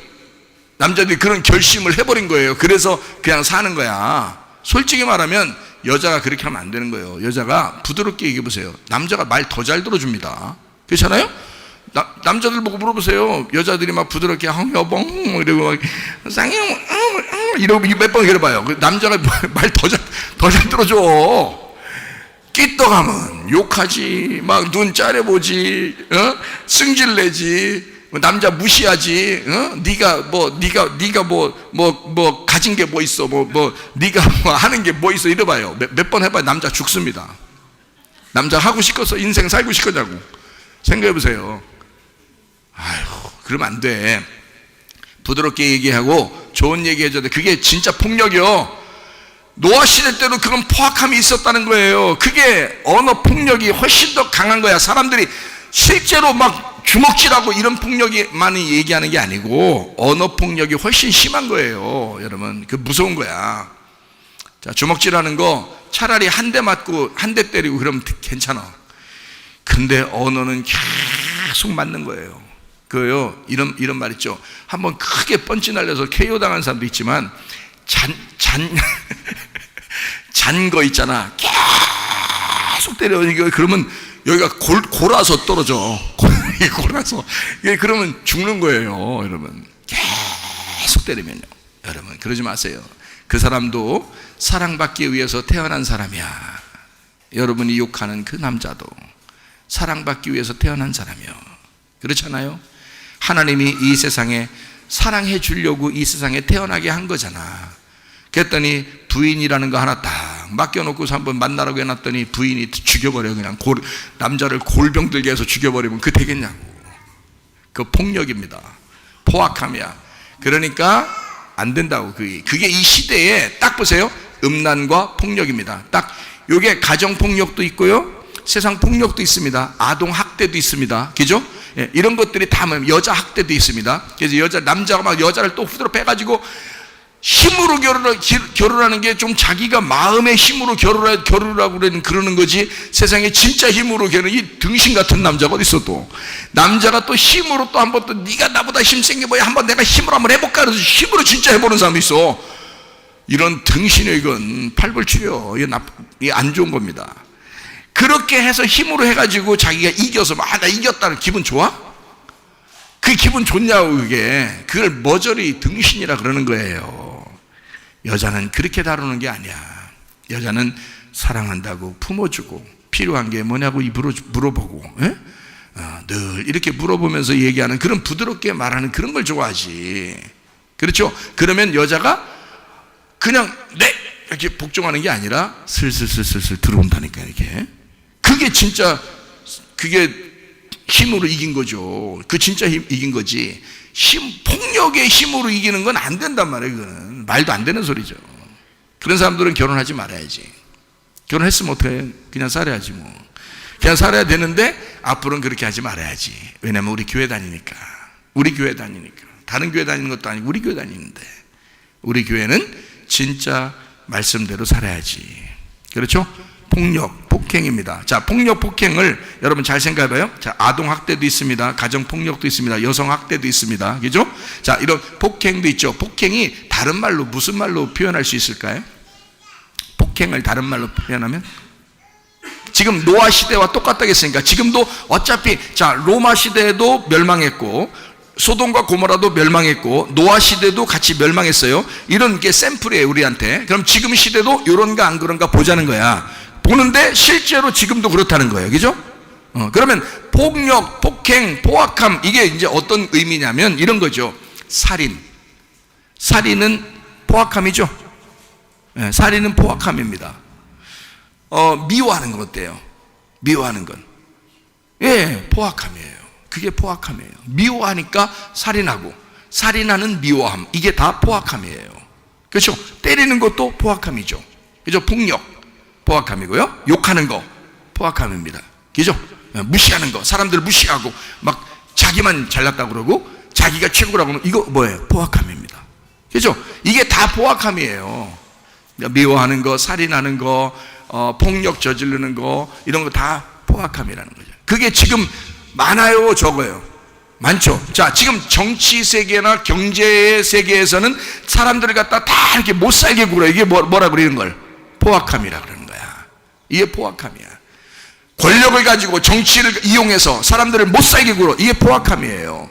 Speaker 1: 그런 결심을 해버린 거예요. 그래서 그냥 사는 거야. 솔직히 말하면 여자가 그렇게 하면 안 되는 거예요. 여자가 부드럽게 얘기해 보세요. 남자가 말 더 잘 들어줍니다. 그렇잖아요? 남자들 보고 물어보세요. 여자들이 막 부드럽게 여봉 이러고 막 쌍용 이러고 몇 번 그래봐요. 남자가 말 더 잘 들어줘. 끼떡하면 욕하지, 막 눈 짜려보지, 승질내지, 남자 무시하지, 네가 가진 게 뭐 있어, 네가 뭐 하는 게 뭐 있어, 이래봐요. 몇 번 해봐요. 남자 죽습니다. 남자 하고 싶어서 인생 살고 싶었냐고 생각해보세요. 아휴, 그러면 안 돼. 부드럽게 얘기하고 좋은 얘기 해줘야 돼. 그게 진짜 폭력이요. 노아 시대 때도 그런 포악함이 있었다는 거예요. 그게 언어 폭력이 훨씬 더 강한 거야. 사람들이 실제로 막 주먹질하고 이런 폭력이 많이 얘기하는 게 아니고 언어 폭력이 훨씬 심한 거예요. 여러분, 그 무서운 거야. 자, 주먹질하는 거 차라리 한 대 맞고 한 대 때리고 그러면 괜찮아. 근데 언어는 계속 맞는 거예요. 그요, 이런 말 있죠. 한번 크게 펀치 날려서 KO 당한 사람도 있지만 잔 거 있잖아. 계속 때려. 그러면 여기가 골아서 떨어져. 골아서. 그러면 죽는 거예요, 여러분. 계속 때리면요. 여러분, 그러지 마세요. 그 사람도 사랑받기 위해서 태어난 사람이야. 여러분이 욕하는 그 남자도 사랑받기 위해서 태어난 사람이요. 그렇잖아요? 하나님이 이 세상에 사랑해 주려고 이 세상에 태어나게 한 거잖아. 그랬더니 부인이라는 거 하나 딱 맡겨놓고서 한번 만나라고 해놨더니 부인이 죽여버려. 그냥 남자를 골병 들게 해서 죽여버리면 그 되겠냐고. 그 폭력입니다. 포악함이야. 그러니까 안 된다고. 그게 이 시대에 딱 보세요. 음란과 폭력입니다. 딱 요게 가정폭력도 있고요, 세상 폭력도 있습니다. 아동학대도 있습니다. 그죠? 예, 이런 것들이 다 여자 학대도 있습니다. 그래서 남자가 막 여자를 또 후드로 빼가지고 힘으로 결혼하는 게 좀 자기가 마음의 힘으로 결혼하고 그러는 거지, 세상에 진짜 힘으로 이 등신 같은 남자가 어디 있어. 또 남자가 또 힘으로 또 한번 또 네가 나보다 힘센 게 뭐야, 한번 내가 힘으로 한번 해볼까 그래서 힘으로 진짜 해보는 사람도 있어. 이런 등신의 이건 팔불출이요. 이게 안 좋은 겁니다. 그렇게 해서 힘으로 해가지고 자기가 이겨서 나 이겼다는 기분 좋아? 그게 기분 좋냐고. 그걸 머저리 등신이라 그러는 거예요. 여자는 그렇게 다루는 게 아니야. 여자는 사랑한다고 품어주고 필요한 게 뭐냐고 물어보고, 늘 이렇게 물어보면서 얘기하는 그런 부드럽게 말하는 그런 걸 좋아하지. 그렇죠? 그러면 여자가 그냥 이렇게 복종하는 게 아니라 슬슬 들어온다니까. 이렇게 그게 진짜 그게 힘으로 이긴 거죠. 그 진짜 이긴 거지. 폭력의 힘으로 이기는 건 안 된단 말이에요. 그건 말도 안 되는 소리죠. 그런 사람들은 결혼하지 말아야지. 결혼했으면 어떡해? 그냥 살아야지 뭐. 그냥 살아야 되는데 앞으로는 그렇게 하지 말아야지. 왜냐면 우리 교회 다니니까. 다른 교회 다니는 것도 아니고 우리 교회 다니는데, 우리 교회는 진짜 말씀대로 살아야지. 그렇죠? 폭력, 폭행입니다. 자, 폭력, 폭행을 여러분 잘 생각해봐요. 자, 아동학대도 있습니다. 가정폭력도 있습니다. 여성학대도 있습니다. 그죠? 자, 이런 폭행도 있죠. 폭행이 다른 말로 무슨 말로 표현할 수 있을까요? 폭행을 다른 말로 표현하면? 지금 노아 시대와 똑같다겠으니까 지금도 어차피 자, 로마 시대에도 멸망했고 소돔과 고모라도 멸망했고 노아 시대도 같이 멸망했어요. 이런 게 샘플이에요, 우리한테. 그럼 지금 시대도 이런가 안 그런가 보자는 거야. 보는데 실제로 지금도 그렇다는 거예요. 그죠? 그러면 폭력, 폭행, 포악함, 이게 이제 어떤 의미냐면 이런 거죠. 살인은 포악함이죠. 네, 살인은 포악함입니다. 미워하는 건 어때요? 미워하는 건, 예, 포악함이에요. 그게 포악함이에요. 미워하니까 살인하고, 살인하는 미워함, 이게 다 포악함이에요. 그렇죠? 때리는 것도 포악함이죠. 그죠? 폭력, 포악함이고요. 욕하는 거, 포악함입니다. 그죠? 무시하는 거, 사람들을 무시하고 막 자기만 잘났다고 그러고 자기가 최고라고 하면 이거 뭐예요? 포악함입니다. 그죠? 이게 다 포악함이에요. 미워하는 거, 살인하는 거, 폭력 저지르는 거, 이런 거 다 포악함이라는 거죠. 그게 지금 많아요, 적어요? 많죠. 자, 지금 정치 세계나 경제 세계에서는 사람들을 갖다 다 이렇게 못 살게 굴어요. 이게 뭐라 그러는 걸? 포악함이라 그러는 거야. 이게 포악함이야. 권력을 가지고 정치를 이용해서 사람들을 못 살게 굴어. 이게 포악함이에요.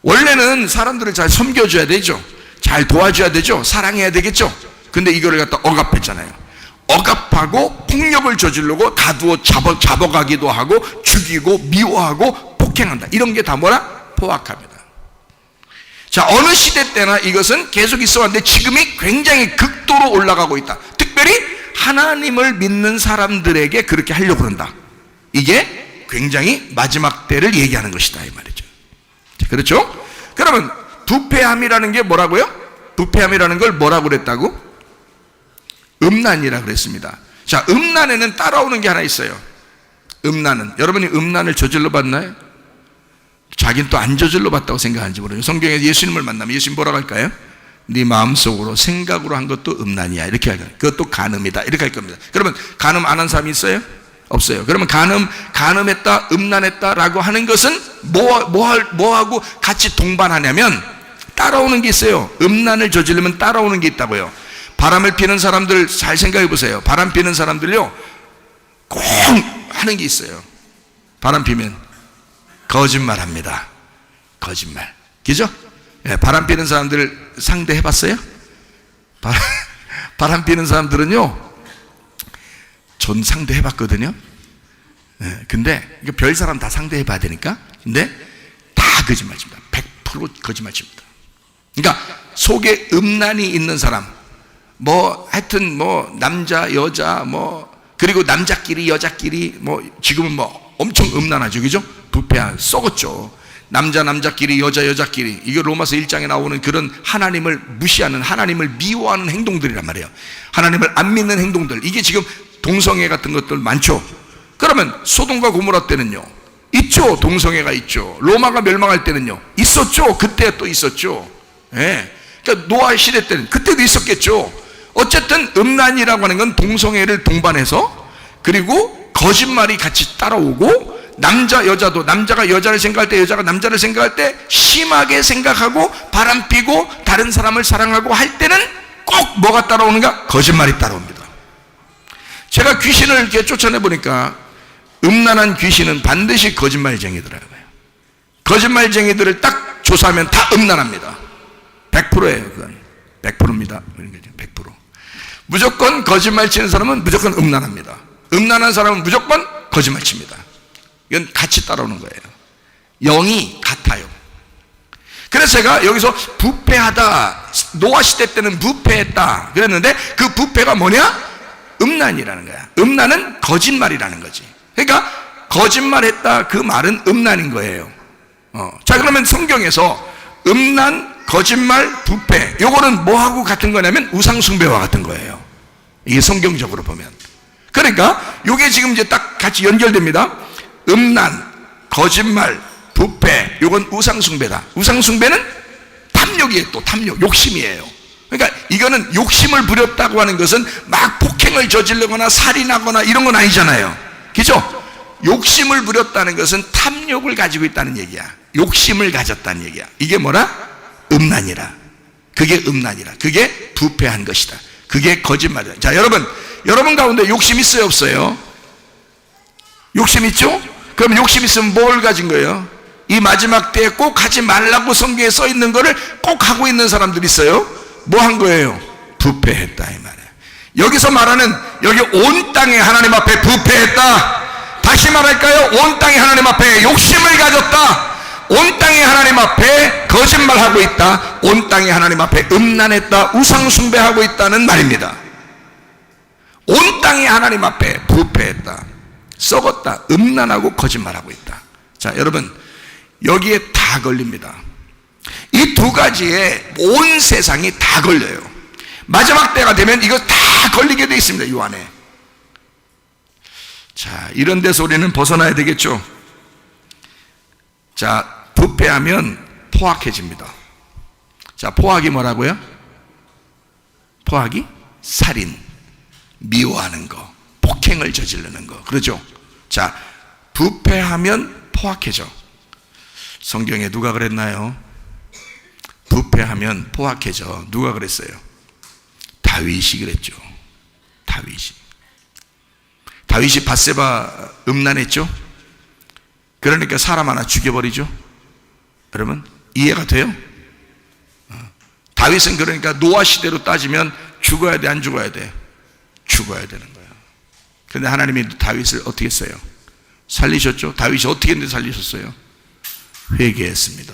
Speaker 1: 원래는 사람들을 잘 섬겨줘야 되죠. 잘 도와줘야 되죠. 사랑해야 되겠죠. 근데 이거를 갖다 억압했잖아요. 억압하고 폭력을 저지르고 가두어 잡아가기도 하고 죽이고 미워하고 폭행한다. 이런 게 다 뭐라? 포악합니다. 자, 어느 시대 때나 이것은 계속 있어 왔는데 지금이 굉장히 극도로 올라가고 있다. 특별히 하나님을 믿는 사람들에게 그렇게 하려고 그런다. 이게 굉장히 마지막 때를 얘기하는 것이다, 이 말이죠. 자, 그렇죠? 그러면 부패함이라는 게 뭐라고요? 부패함이라는 걸 뭐라고 그랬다고? 음란이라고 그랬습니다. 자, 음란에는 따라오는 게 하나 있어요. 음란은, 여러분이 음란을 저질러 봤나요? 자기는 또 안 저질러 봤다고 생각하는지 모르겠어요. 성경에 예수님을 만나면 예수님 뭐라고 할까요? 네 마음속으로 생각으로 한 것도 음란이야, 이렇게 할 거예요. 그것도 간음이다, 이렇게 할 겁니다. 그러면 간음 안 한 사람이 있어요? 없어요. 그러면 간음했다, 음란했다라고 하는 것은 뭐하고 같이 동반하냐면 따라오는 게 있어요. 음란을 저지르면 따라오는 게 있다고요. 바람을 피는 사람들 잘 생각해 보세요. 바람 피는 사람들요, 꼭 하는 게 있어요. 바람 피면 거짓말합니다. 거짓말. 그죠? 예, 바람 피는 사람들 상대해 봤어요? 바람 피는 사람들은요, 전 상대해 봤거든요. 예, 근데 이거 별 사람 다 상대해 봐야 되니까. 근데 다 거짓말 칩니다. 100% 거짓말 칩니다. 그러니까 속에 음란이 있는 사람, 뭐 하여튼 뭐 남자 여자 뭐 그리고 남자끼리 여자끼리 뭐 지금은 뭐 엄청 음란하죠. 그죠? 부패한 썩었죠. 남자끼리 여자끼리, 이게 로마서 1장에 나오는 그런 하나님을 무시하는, 하나님을 미워하는 행동들이란 말이에요. 하나님을 안 믿는 행동들, 이게 지금 동성애 같은 것들 많죠. 그러면 소돔과 고모라 때는요, 있죠. 동성애가 있죠. 로마가 멸망할 때는요, 있었죠. 그때 또 있었죠. 예. 그러니까 노아 시대 때는 그때도 있었겠죠. 어쨌든 음란이라고 하는 건 동성애를 동반해서, 그리고 거짓말이 같이 따라오고, 남자 여자도, 남자가 여자를 생각할 때 여자가 남자를 생각할 때 심하게 생각하고 바람피고 다른 사람을 사랑하고 할 때는 꼭 뭐가 따라오는가? 거짓말이 따라옵니다. 제가 귀신을 이렇게 쫓아내보니까 음란한 귀신은 반드시 거짓말쟁이더라고요. 거짓말쟁이들을 딱 조사하면 다 음란합니다. 100%예요. 그건 100%입니다. 100%. 무조건 거짓말 치는 사람은 무조건 음란합니다. 음란한 사람은 무조건 거짓말 칩니다. 이건 같이 따라오는 거예요. 영이 같아요. 그래서 제가 여기서 부패하다, 노아 시대 때는 부패했다 그랬는데, 그 부패가 뭐냐? 음란이라는 거야. 음란은 거짓말이라는 거지. 그러니까 거짓말했다, 그 말은 음란인 거예요. 자, 그러면 성경에서 음란, 거짓말, 부패, 요거는 뭐하고 같은 거냐면 우상숭배와 같은 거예요. 이게 성경적으로 보면. 그러니까 요게 지금 이제 딱 같이 연결됩니다. 음란, 거짓말, 부패, 요건 우상숭배다. 우상숭배는 탐욕이에요. 또 탐욕, 욕심이에요. 그러니까 이거는 욕심을 부렸다고 하는 것은 막 폭행을 저지르거나 살인하거나 이런 건 아니잖아요. 그죠? 욕심을 부렸다는 것은 탐욕 탐욕을 가지고 있다는 얘기야. 욕심을 가졌다는 얘기야. 이게 뭐라? 음란이라. 그게 음란이라. 그게 부패한 것이다. 그게 거짓말이다. 자, 여러분 가운데 욕심 있어요, 없어요? 욕심 있죠? 그럼 욕심 있으면 뭘 가진 거예요? 이 마지막 때에 꼭 하지 말라고 성경에 써 있는 거를 꼭 하고 있는 사람들이 있어요. 뭐 한 거예요? 부패했다 이 말이에요. 여기서 말하는 여기 온 땅에 하나님 앞에 부패했다. 다시 말할까요? 온 땅에 하나님 앞에 욕심을 가졌다. 온 땅에 하나님 앞에 거짓말하고 있다. 온 땅에 하나님 앞에 음란했다. 우상 숭배하고 있다는 말입니다. 온 땅에 하나님 앞에 부패했다. 썩었다. 음란하고 거짓말하고 있다. 자, 여러분 여기에 다 걸립니다. 이 두 가지에 온 세상이 다 걸려요. 마지막 때가 되면 이거 다 걸리게 돼 있습니다. 이 안에. 자, 이런 데서 우리는 벗어나야 되겠죠. 자, 부패하면 포악해집니다. 자, 포악이 뭐라고요? 포악이 살인, 미워하는 거, 폭행을 저지르는 거. 그러죠? 자, 부패하면 포악해져. 성경에 누가 그랬나요? 부패하면 포악해져. 누가 그랬어요? 다윗이 그랬죠. 다윗이 밧세바 음란했죠. 그러니까 사람 하나 죽여버리죠. 여러분 이해가 돼요? 다윗은 그러니까 노아 시대로 따지면 죽어야 돼, 안 죽어야 돼? 죽어야 되는 거예요. 그런데 하나님이 다윗을 어떻게 했어요? 살리셨죠. 다윗이 어떻게 했는데 살리셨어요? 회개했습니다.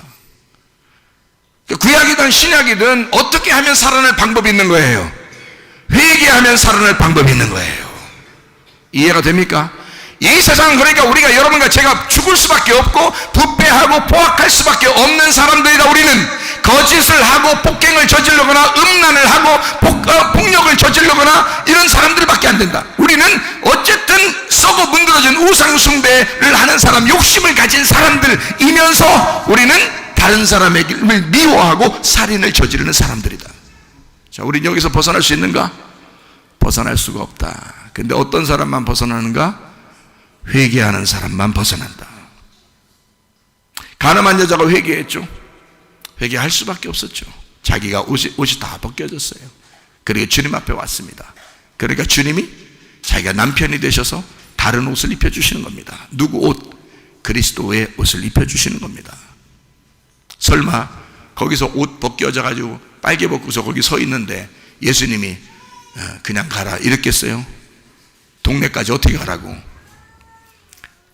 Speaker 1: 구약이든 신약이든 어떻게 하면 살아날 방법이 있는 거예요? 회개하면 살아날 방법이 있는 거예요. 이해가 됩니까? 이 세상은 그러니까 우리가 여러분과 제가 죽을 수밖에 없고 부패하고 포악할 수밖에 없는 사람들이다. 우리는 거짓을 하고 폭행을 저지르거나 음란을 하고 폭력을 저지르거나 이런 사람들밖에 안 된다. 우리는 어쨌든 썩어 문드러진 우상 숭배를 하는 사람, 욕심을 가진 사람들이면서 우리는 다른 사람을 미워하고 살인을 저지르는 사람들이다. 자, 우리는 여기서 벗어날 수 있는가? 벗어날 수가 없다. 근데 어떤 사람만 벗어나는가? 회개하는 사람만 벗어난다. 가늠한 여자가 회개했죠. 회개할 수밖에 없었죠. 자기가 옷이 다 벗겨졌어요. 그리고 주님 앞에 왔습니다. 그러니까 주님이 자기가 남편이 되셔서 다른 옷을 입혀주시는 겁니다. 누구 옷? 그리스도의 옷을 입혀주시는 겁니다. 설마 거기서 옷 벗겨져가지고 빨개 벗고서 거기 서 있는데 예수님이 그냥 가라 이랬겠어요? 동네까지 어떻게 가라고?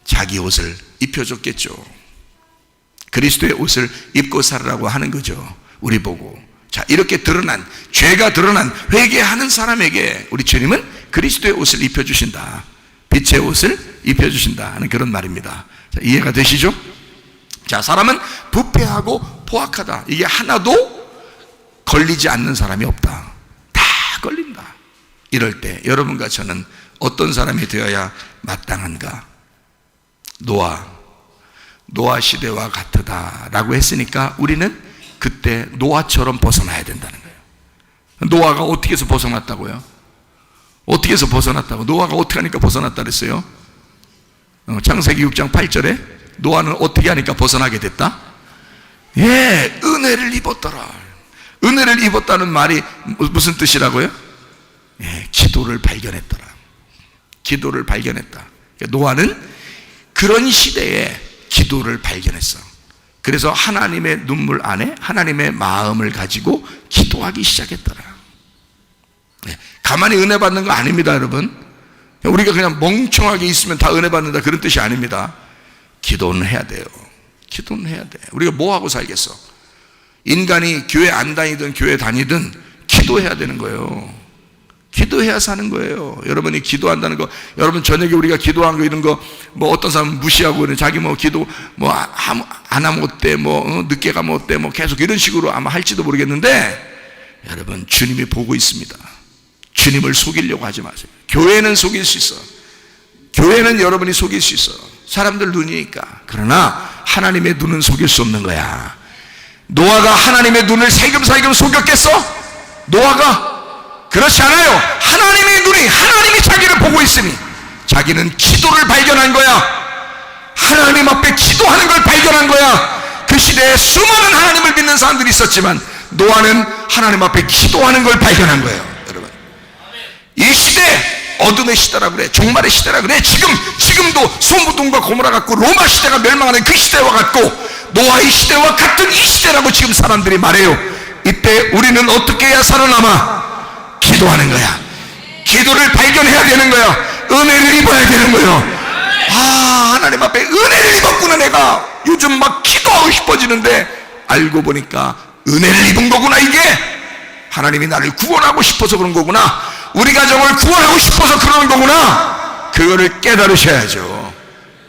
Speaker 1: 자기 옷을 입혀줬겠죠. 그리스도의 옷을 입고 살으라고 하는 거죠. 우리 보고. 자, 이렇게 드러난, 죄가 드러난 회개하는 사람에게 우리 주님은 그리스도의 옷을 입혀주신다. 빛의 옷을 입혀주신다 하는 그런 말입니다. 자, 이해가 되시죠? 자, 사람은 부패하고 포악하다. 이게 하나도 걸리지 않는 사람이 없다. 다 걸린다. 이럴 때 여러분과 저는 어떤 사람이 되어야 마땅한가? 노아 시대와 같으다라고 했으니까 우리는 그때 노아처럼 벗어나야 된다는 거예요. 노아가 어떻게 해서 벗어났다고요? 어떻게 해서 벗어났다고? 노아가 어떻게 하니까 벗어났다 그랬어요? 창세기 6장 8절에 노아는 어떻게 하니까 벗어나게 됐다? 예, 은혜를 입었더라. 은혜를 입었다는 말이 무슨 뜻이라고요? 예, 기도를 발견했더라. 기도를 발견했다. 노아는 그런 시대에 기도를 발견했어. 그래서 하나님의 눈물 안에 하나님의 마음을 가지고 기도하기 시작했더라. 네, 가만히 은혜 받는 거 아닙니다, 여러분. 우리가 그냥 멍청하게 있으면 다 은혜 받는다 그런 뜻이 아닙니다. 기도는 해야 돼요. 기도는 해야 돼. 우리가 뭐 하고 살겠어? 인간이 교회 안 다니든 교회 다니든 기도해야 되는 거예요. 기도해야 사는 거예요. 여러분이 기도한다는 거, 여러분 저녁에 우리가 기도한 거 이런 거, 뭐 어떤 사람은 무시하고 그래. 자기 뭐 기도 뭐 안 하면 어때, 뭐 늦게 가면 어때, 뭐 계속 이런 식으로 아마 할지도 모르겠는데, 여러분 주님이 보고 있습니다. 주님을 속이려고 하지 마세요. 교회는 속일 수 있어. 교회는 여러분이 속일 수 있어. 사람들 눈이니까. 그러나 하나님의 눈은 속일 수 없는 거야. 노아가 하나님의 눈을 살금살금 속였겠어? 노아가? 그렇지 않아요. 하나님의 눈이, 하나님이 자기를 보고 있으니 자기는 기도를 발견한 거야. 하나님 앞에 기도하는 걸 발견한 거야. 그 시대에 수많은 하나님을 믿는 사람들이 있었지만 노아는 하나님 앞에 기도하는 걸 발견한 거예요. 여러분, 이 시대 어둠의 시대라 그래, 종말의 시대라 그래. 지금도 소돔과 고모라 같고 로마 시대가 멸망하는 그 시대와 같고 노아의 시대와 같은 이 시대라고 지금 사람들이 말해요. 이때 우리는 어떻게 해야 살아남아? 기도하는 거야. 기도를 발견해야 되는 거야. 은혜를 입어야 되는 거예요. 하나님 앞에 은혜를 입었구나. 내가 요즘 막 기도하고 싶어지는데 알고 보니까 은혜를 입은 거구나. 이게 하나님이 나를 구원하고 싶어서 그런 거구나. 우리 가정을 구원하고 싶어서 그러는 거구나. 그거를 깨달으셔야죠.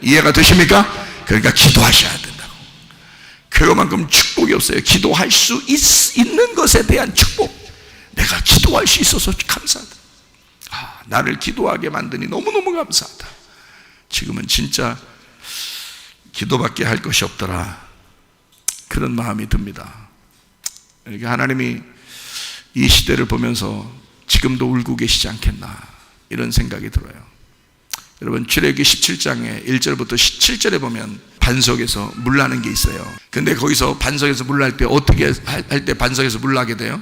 Speaker 1: 이해가 되십니까? 그러니까 기도하셔야 된다고. 그것만큼 축복이 없어요. 기도할 수 있는 것에 대한 축복. 내가 기도할 수 있어서 감사하다. 나를 기도하게 만드니 너무너무 감사하다. 지금은 진짜 기도밖에 할 것이 없더라, 그런 마음이 듭니다. 이렇게 하나님이 이 시대를 보면서 지금도 울고 계시지 않겠나, 이런 생각이 들어요. 여러분, 출애굽기 17장에 1절부터 17절에 보면 반석에서 물 나는 게 있어요. 근데 거기서 반석에서 물 날 때 어떻게 할 때 반석에서 물 나게 돼요?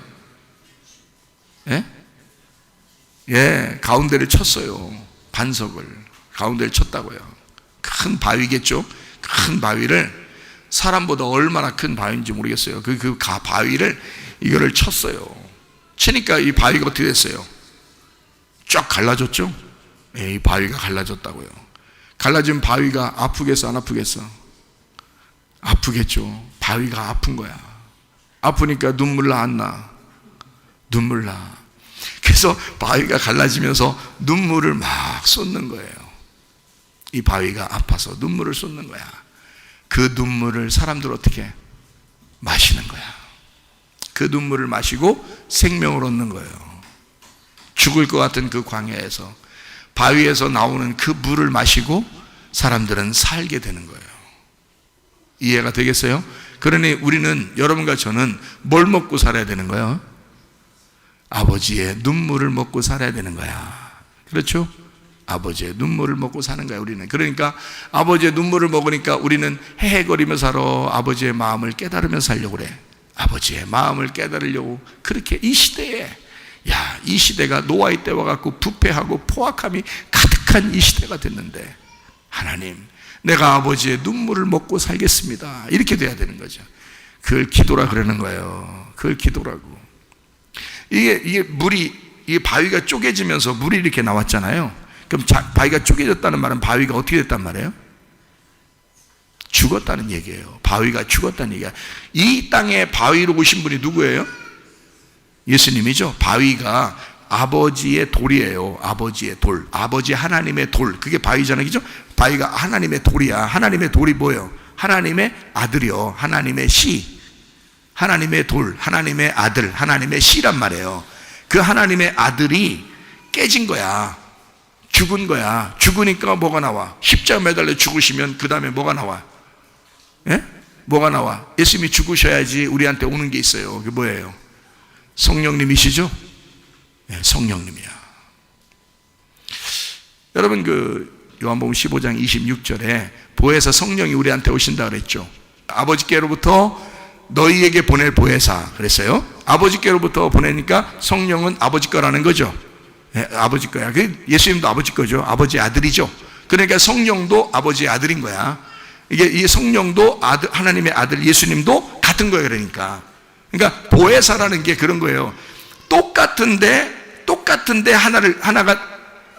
Speaker 1: 가운데를 쳤어요. 반석을 가운데를 쳤다고요. 큰 바위겠죠. 큰 바위를, 사람보다 얼마나 큰 바위인지 모르겠어요. 그 바위를 이거를 쳤어요. 치니까 이 바위가 어떻게 됐어요? 쫙 갈라졌죠. 이 바위가 갈라졌다고요. 갈라진 바위가 아프겠어, 안 아프겠어? 아프겠죠. 바위가 아픈 거야. 아프니까 눈물 나, 안 나? 눈물 나. 그래서 바위가 갈라지면서 눈물을 막 쏟는 거예요. 이 바위가 아파서 눈물을 쏟는 거야. 그 눈물을 사람들 어떻게 마시는 거야. 그 눈물을 마시고 생명을 얻는 거예요. 죽을 것 같은 그 광야에서 바위에서 나오는 그 물을 마시고 사람들은 살게 되는 거예요. 이해가 되겠어요? 그러니 우리는, 여러분과 저는 뭘 먹고 살아야 되는 거예요? 아버지의 눈물을 먹고 살아야 되는 거야. 그렇죠? 아버지의 눈물을 먹고 사는 거야, 우리는. 그러니까 아버지의 눈물을 먹으니까 우리는 헤헤거리며 살아. 아버지의 마음을 깨달으며 살려고 그래. 아버지의 마음을 깨달으려고. 그렇게 이 시대에, 이 시대가 노아의 때와 같고 부패하고 포악함이 가득한 이 시대가 됐는데, 하나님, 내가 아버지의 눈물을 먹고 살겠습니다, 이렇게 돼야 되는 거죠. 그걸 기도라 그러는 거예요. 그걸 기도라고. 이게 물이, 이 바위가 쪼개지면서 물이 이렇게 나왔잖아요. 그럼 바위가 쪼개졌다는 말은 바위가 어떻게 됐단 말이에요? 죽었다는 얘기예요. 바위가 죽었다는 얘기야. 이 땅에 바위로 오신 분이 누구예요? 예수님이죠. 바위가 아버지의 돌이에요. 아버지의 돌, 아버지 하나님의 돌, 그게 바위잖아요. 그죠? 바위가 하나님의 돌이야. 하나님의 돌이 뭐예요? 하나님의 아들이요. 하나님의 씨, 하나님의 돌, 하나님의 아들, 하나님의 씨란 말이에요. 그 하나님의 아들이 깨진 거야. 죽은 거야. 죽으니까 뭐가 나와? 십자가 매달려 죽으시면 그 다음에 뭐가 나와? 뭐가 나와? 예수님이 죽으셔야지 우리한테 오는 게 있어요. 그게 뭐예요? 성령님이시죠? 성령님이야. 여러분, 요한복음 15장 26절에 보혜사 성령이 우리한테 오신다 그랬죠. 아버지께로부터 너희에게 보낼 보혜사 그랬어요. 아버지께로부터 보내니까 성령은 아버지 거라는 거죠. 아버지 거야. 예수님도 아버지 거죠. 아버지의 아들이죠. 그러니까 성령도 아버지의 아들인 거야. 이 성령도 아들, 하나님의 아들 예수님도 같은 거예요. 그러니까 보혜사라는 게 그런 거예요. 똑같은데 하나가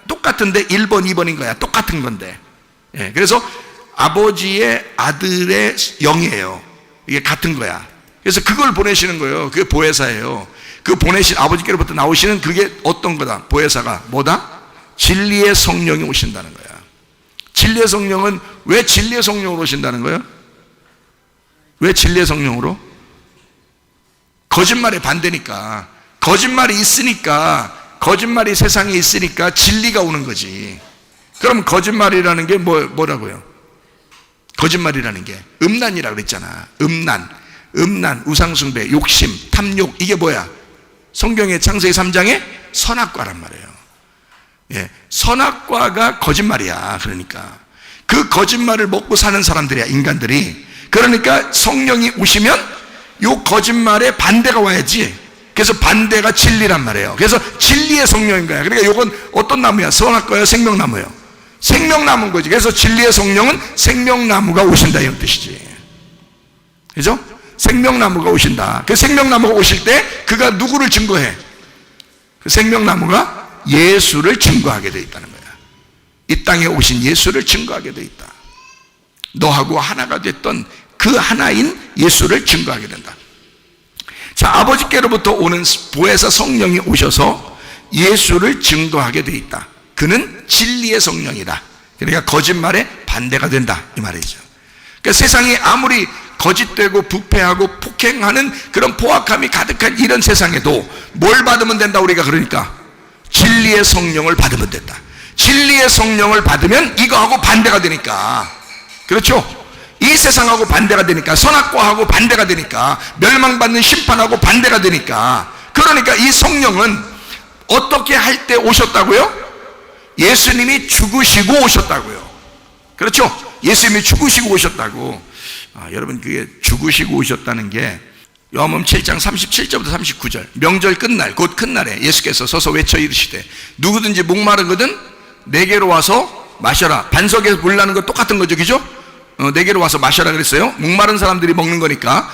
Speaker 1: 똑같은데 1번 2번인 거야. 똑같은 건데. 그래서 아버지의 아들의 영이에요. 이게 같은 거야. 그래서 그걸 보내시는 거예요. 그게 보혜사예요. 그 보내신 아버지께로부터 나오시는 그게 어떤 거다? 보혜사가 뭐다? 진리의 성령이 오신다는 거야. 진리의 성령은 왜 진리의 성령으로 오신다는 거예요? 왜 진리의 성령으로? 거짓말의 반대니까. 거짓말이 있으니까, 거짓말이 세상에 있으니까 진리가 오는 거지. 그럼 거짓말이라는 게 뭐라고요? 거짓말이라는 게 음란이라고 그랬잖아. 음란, 우상숭배, 욕심, 탐욕, 이게 뭐야? 성경의 창세기 3장에 선악과란 말이에요. 선악과가 거짓말이야. 그러니까 그 거짓말을 먹고 사는 사람들이야, 인간들이. 그러니까 성령이 오시면 요 거짓말에 반대가 와야지. 그래서 반대가 진리란 말이에요. 그래서 진리의 성령인 거야. 그러니까 요건 어떤 나무야? 선악과야, 생명나무예요? 생명나무인 거지. 그래서 진리의 성령은 생명나무가 오신다, 이런 뜻이지. 그죠? 생명나무가 오신다. 그 생명나무가 오실 때 그가 누구를 증거해? 그 생명나무가 예수를 증거하게 돼 있다는 거야. 이 땅에 오신 예수를 증거하게 돼 있다. 너하고 하나가 됐던 그 하나인 예수를 증거하게 된다. 자, 아버지께로부터 오는 보혜사 성령이 오셔서 예수를 증거하게 돼 있다. 그는 진리의 성령이다. 그러니까 거짓말에 반대가 된다, 이 말이죠. 그러니까 세상이 아무리 거짓되고 부패하고 폭행하는 그런 포악함이 가득한 이런 세상에도 뭘 받으면 된다, 우리가? 그러니까 진리의 성령을 받으면 된다. 진리의 성령을 받으면 이거하고 반대가 되니까, 그렇죠? 이 세상하고 반대가 되니까, 선악과하고 반대가 되니까, 멸망받는 심판하고 반대가 되니까, 그러니까 이 성령은 어떻게 할 때 오셨다고요? 예수님이 죽으시고 오셨다고요. 그렇죠? 예수님이 죽으시고 오셨다고. 여러분, 그게 죽으시고 오셨다는 게 요한복음 7장 37절부터 39절, 명절 끝날, 곧 큰 날에 예수께서 서서 외쳐 이르시되 누구든지 목마르거든 내게로 와서 마셔라. 반석에서 물 나는 거 똑같은 거죠, 그죠? 내게로 와서 마셔라 그랬어요. 목마른 사람들이 먹는 거니까.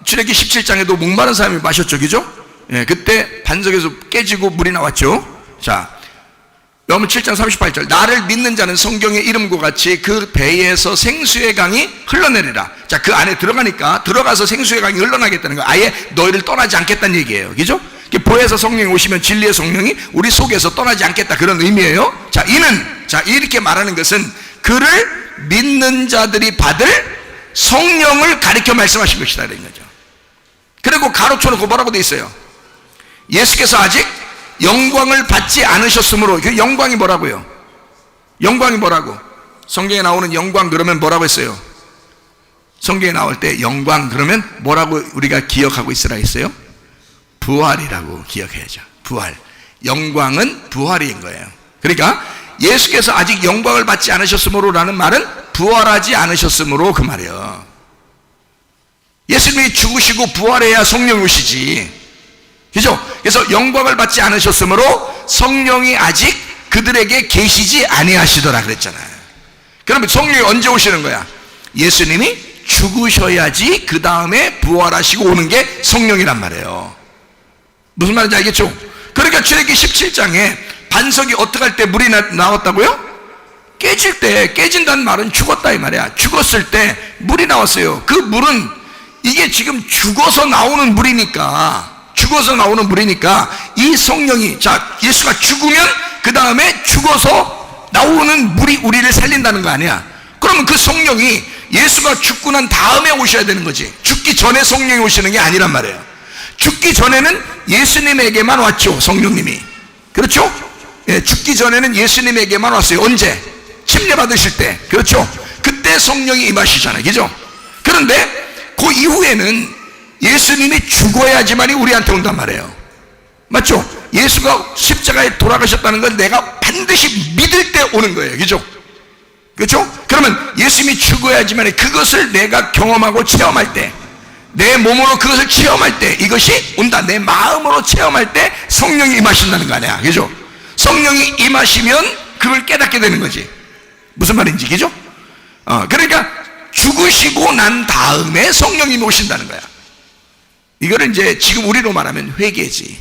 Speaker 1: 출애기 17장에도 목마른 사람이 마셨죠, 그죠? 예, 그때 반석에서 깨지고 물이 나왔죠. 자, 요한복음 7장 38절, 나를 믿는 자는 성경의 이름과 같이 그 배에서 생수의 강이 흘러내리라. 자, 그 안에 들어가니까 들어가서 생수의 강이 흘러나겠다는 거예요. 아예 너희를 떠나지 않겠다는 얘기예요, 그죠? 보혜사 성령이 오시면 진리의 성령이 우리 속에서 떠나지 않겠다, 그런 의미예요. 자, 이렇게 말하는 것은 그를 믿는 자들이 받을 성령을 가리켜 말씀하신 것이다, 이런 거죠. 그리고 가로쳐놓고 뭐라고 돼 있어요? 예수께서 아직 영광을 받지 않으셨으므로. 그 영광이 뭐라고요? 영광이 뭐라고? 성경에 나오는 영광 그러면 뭐라고 했어요? 성경에 나올 때 영광 그러면 뭐라고 우리가 기억하고 있으라 했어요? 부활이라고 기억해야죠. 부활. 영광은 부활인 거예요. 그러니까 예수께서 아직 영광을 받지 않으셨으므로 라는 말은 부활하지 않으셨으므로, 그 말이에요. 예수님이 죽으시고 부활해야 성령이 오시지, 그죠? 그래서 영광을 받지 않으셨으므로 성령이 아직 그들에게 계시지 아니하시더라 그랬잖아요. 그러면 성령이 언제 오시는 거야? 예수님이 죽으셔야지 그 다음에 부활하시고 오는 게 성령이란 말이에요. 무슨 말인지 알겠죠? 그러니까 출애기 17장에 반석이 어떻게 할 때 물이 나왔다고요? 깨질 때, 깨진다는 말은 죽었다 이 말이야. 죽었을 때 물이 나왔어요. 그 물은 이게 지금 죽어서 나오는 물이니까, 이 성령이, 자, 예수가 죽으면 그 다음에 죽어서 나오는 물이 우리를 살린다는 거 아니야. 그러면 그 성령이 예수가 죽고 난 다음에 오셔야 되는 거지. 죽기 전에 성령이 오시는 게 아니란 말이에요. 죽기 전에는 예수님에게만 왔죠, 성령님이. 그렇죠? 예, 죽기 전에는 예수님에게만 왔어요. 언제? 침례받으실 때. 그렇죠? 그때 성령이 임하시잖아요, 그죠? 그런데 그 이후에는 예수님이 죽어야지만이 우리한테 온단 말이에요. 맞죠? 예수가 십자가에 돌아가셨다는 건 내가 반드시 믿을 때 오는 거예요, 그죠? 그렇죠? 그러면 예수님이 죽어야지만 그것을 내가 경험하고 체험할 때, 내 몸으로 그것을 체험할 때 이것이 온다. 내 마음으로 체험할 때 성령이 임하신다는 거 아니야, 그죠? 성령이 임하시면 그걸 깨닫게 되는 거지. 무슨 말인지, 그죠? 그러니까 죽으시고 난 다음에 성령님이 오신다는 거야. 이거는 이제 지금 우리로 말하면 회개지,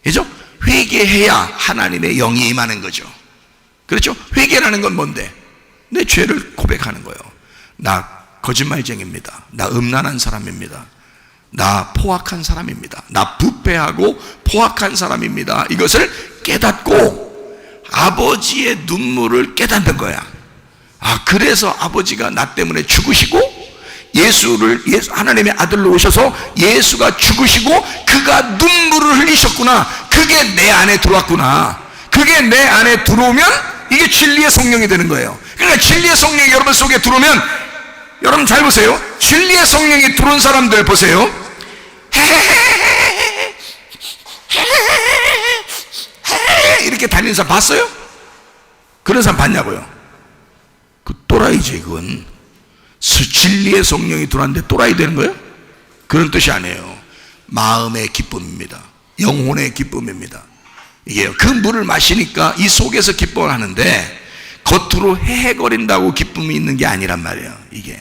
Speaker 1: 그죠? 회개해야 하나님의 영이 임하는 거죠. 그렇죠? 회개라는 건 뭔데? 내 죄를 고백하는 거예요. 나 거짓말쟁이입니다. 나 음란한 사람입니다. 나 포악한 사람입니다. 나 부패하고 포악한 사람입니다. 이것을 깨닫고 아버지의 눈물을 깨닫는 거야. 그래서 아버지가 나 때문에 죽으시고 하나님의 아들로 오셔서 예수가 죽으시고 그가 눈물을 흘리셨구나. 그게 내 안에 들어왔구나. 그게 내 안에 들어오면 이게 진리의 성령이 되는 거예요. 그러니까 진리의 성령이 여러분 속에 들어오면, 여러분 잘 보세요. 진리의 성령이 들어온 사람들 보세요. 이렇게 다니는 사람 봤어요? 그런 사람 봤냐고요? 그 또라이 또라이지 그건. 진리의 성령이 들어왔는데 또라이 되는 거예요? 그런 뜻이 아니에요. 마음의 기쁨입니다. 영혼의 기쁨입니다. 이게요, 그 물을 마시니까 이 속에서 기뻐를 하는데 겉으로 헤헤거린다고 기쁨이 있는 게 아니란 말이에요. 이게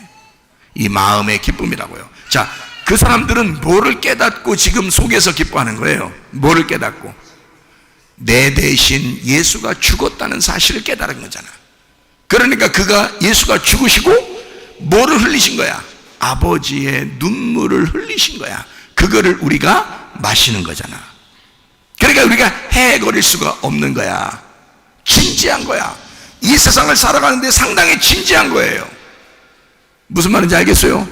Speaker 1: 이 마음의 기쁨이라고요. 자, 그 사람들은 뭐를 깨닫고 지금 속에서 기뻐하는 거예요? 뭐를 깨닫고? 내 대신 예수가 죽었다는 사실을 깨달은 거잖아. 그러니까 그가 예수가 죽으시고 뭐를 흘리신 거야? 아버지의 눈물을 흘리신 거야. 그거를 우리가 마시는 거잖아. 그러니까 우리가 헤헤거릴 수가 없는 거야. 진지한 거야. 이 세상을 살아가는데 상당히 진지한 거예요. 무슨 말인지 알겠어요?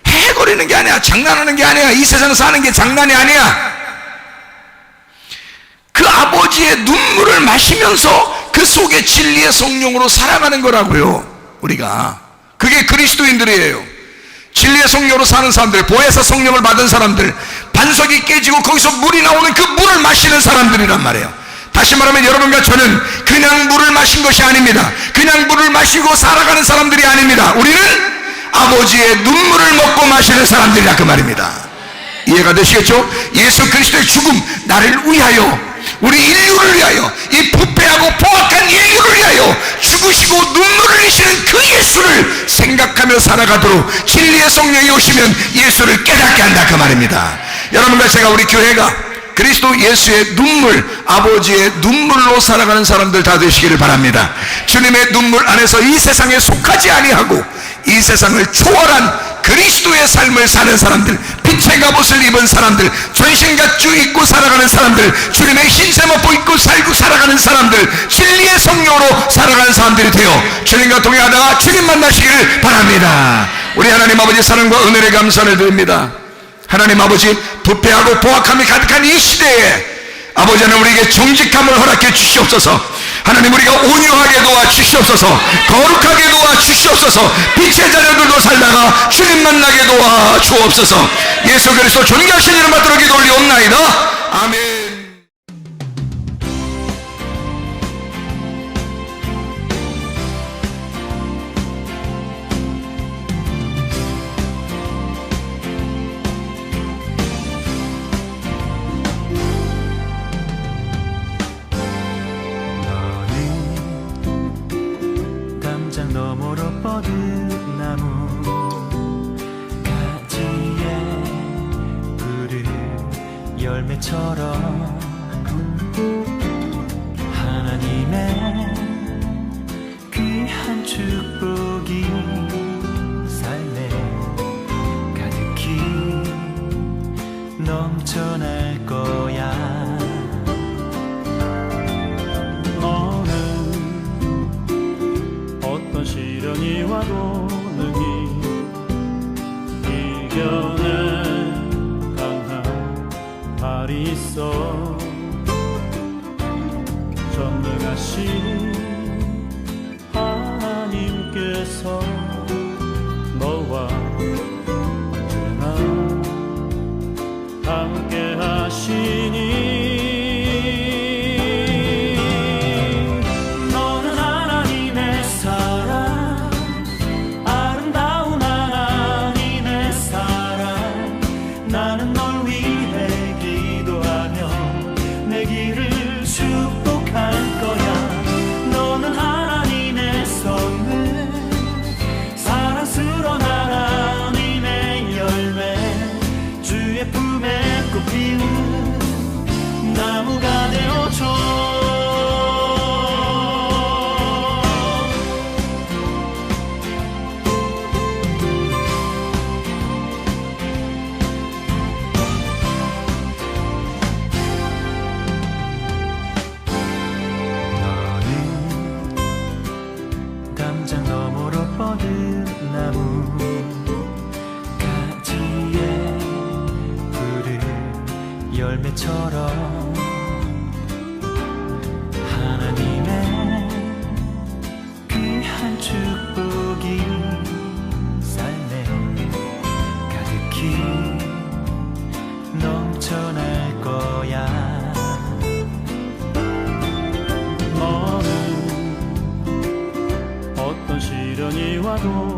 Speaker 1: 헤헤거리는 게 아니야. 장난하는 게 아니야. 이 세상을 사는 게 장난이 아니야. 그 아버지의 눈물을 마시면서 그 속에 진리의 성령으로 살아가는 거라고요. 우리가 그게 그리스도인들이에요. 진리의 성령으로 사는 사람들, 보혜사 성령을 받은 사람들, 반석이 깨지고 거기서 물이 나오는 그 물을 마시는 사람들이란 말이에요. 다시 말하면 여러분과 저는 그냥 물을 마신 것이 아닙니다. 그냥 물을 마시고 살아가는 사람들이 아닙니다. 우리는 아버지의 눈물을 먹고 마시는 사람들이라 그 말입니다. 이해가 되시겠죠? 예수 그리스도의 죽음, 나를 위하여, 우리 인류를 위하여, 이 부패하고 포악한 인류를 위하여 죽으시고 눈물을 흘리시는 그 예수를 생각하며 살아가도록 진리의 성령이 오시면 예수를 깨닫게 한다 그 말입니다. 여러분과 제가, 우리 교회가 그리스도 예수의 눈물, 아버지의 눈물로 살아가는 사람들 다 되시기를 바랍니다. 주님의 눈물 안에서 이 세상에 속하지 아니하고 이 세상을 초월한 그리스도의 삶을 사는 사람들, 빛의 갑옷을 입은 사람들, 전신갑주 입고 살아가는 사람들, 주님의 흰세마포 입고 살고 살아가는 사람들, 진리의 성령으로 살아가는 사람들이 되어 주님과 동행하다가 주님 만나시기를 바랍니다. 우리 하나님 아버지 사랑과 은혜를 감사를 드립니다. 하나님 아버지, 부패하고 포악함이 가득한 이 시대에 아버지 하나님 우리에게 정직함을 허락해 주시옵소서. 하나님 우리가 온유하게 도와 주시옵소서. 거룩하게 도와 주시옵소서. 빛의 자녀들도 살다가 주님 만나게 도와 주옵소서. 예수 그리스도 존귀하신 이름 받들어 기도 올리옵나이다. 아멘.
Speaker 2: 너머로 뻗은 나무 가지에 푸른 열매처럼 하나님의 귀한 축복이 삶에 가득히 넘쳐날 거야. 시련이 와도 능히 이겨낼 강한 발이 있어. 전능하신 하나님께서 너와 언제나 함께 하시니 나무가 되어줘. 너는 담장 너머로 뻗은 나무 가지에 푸른 열매처럼 하나님의 귀한 축복이 삶에 가득히 넘쳐날 거야. 너는 어떤 시련이 또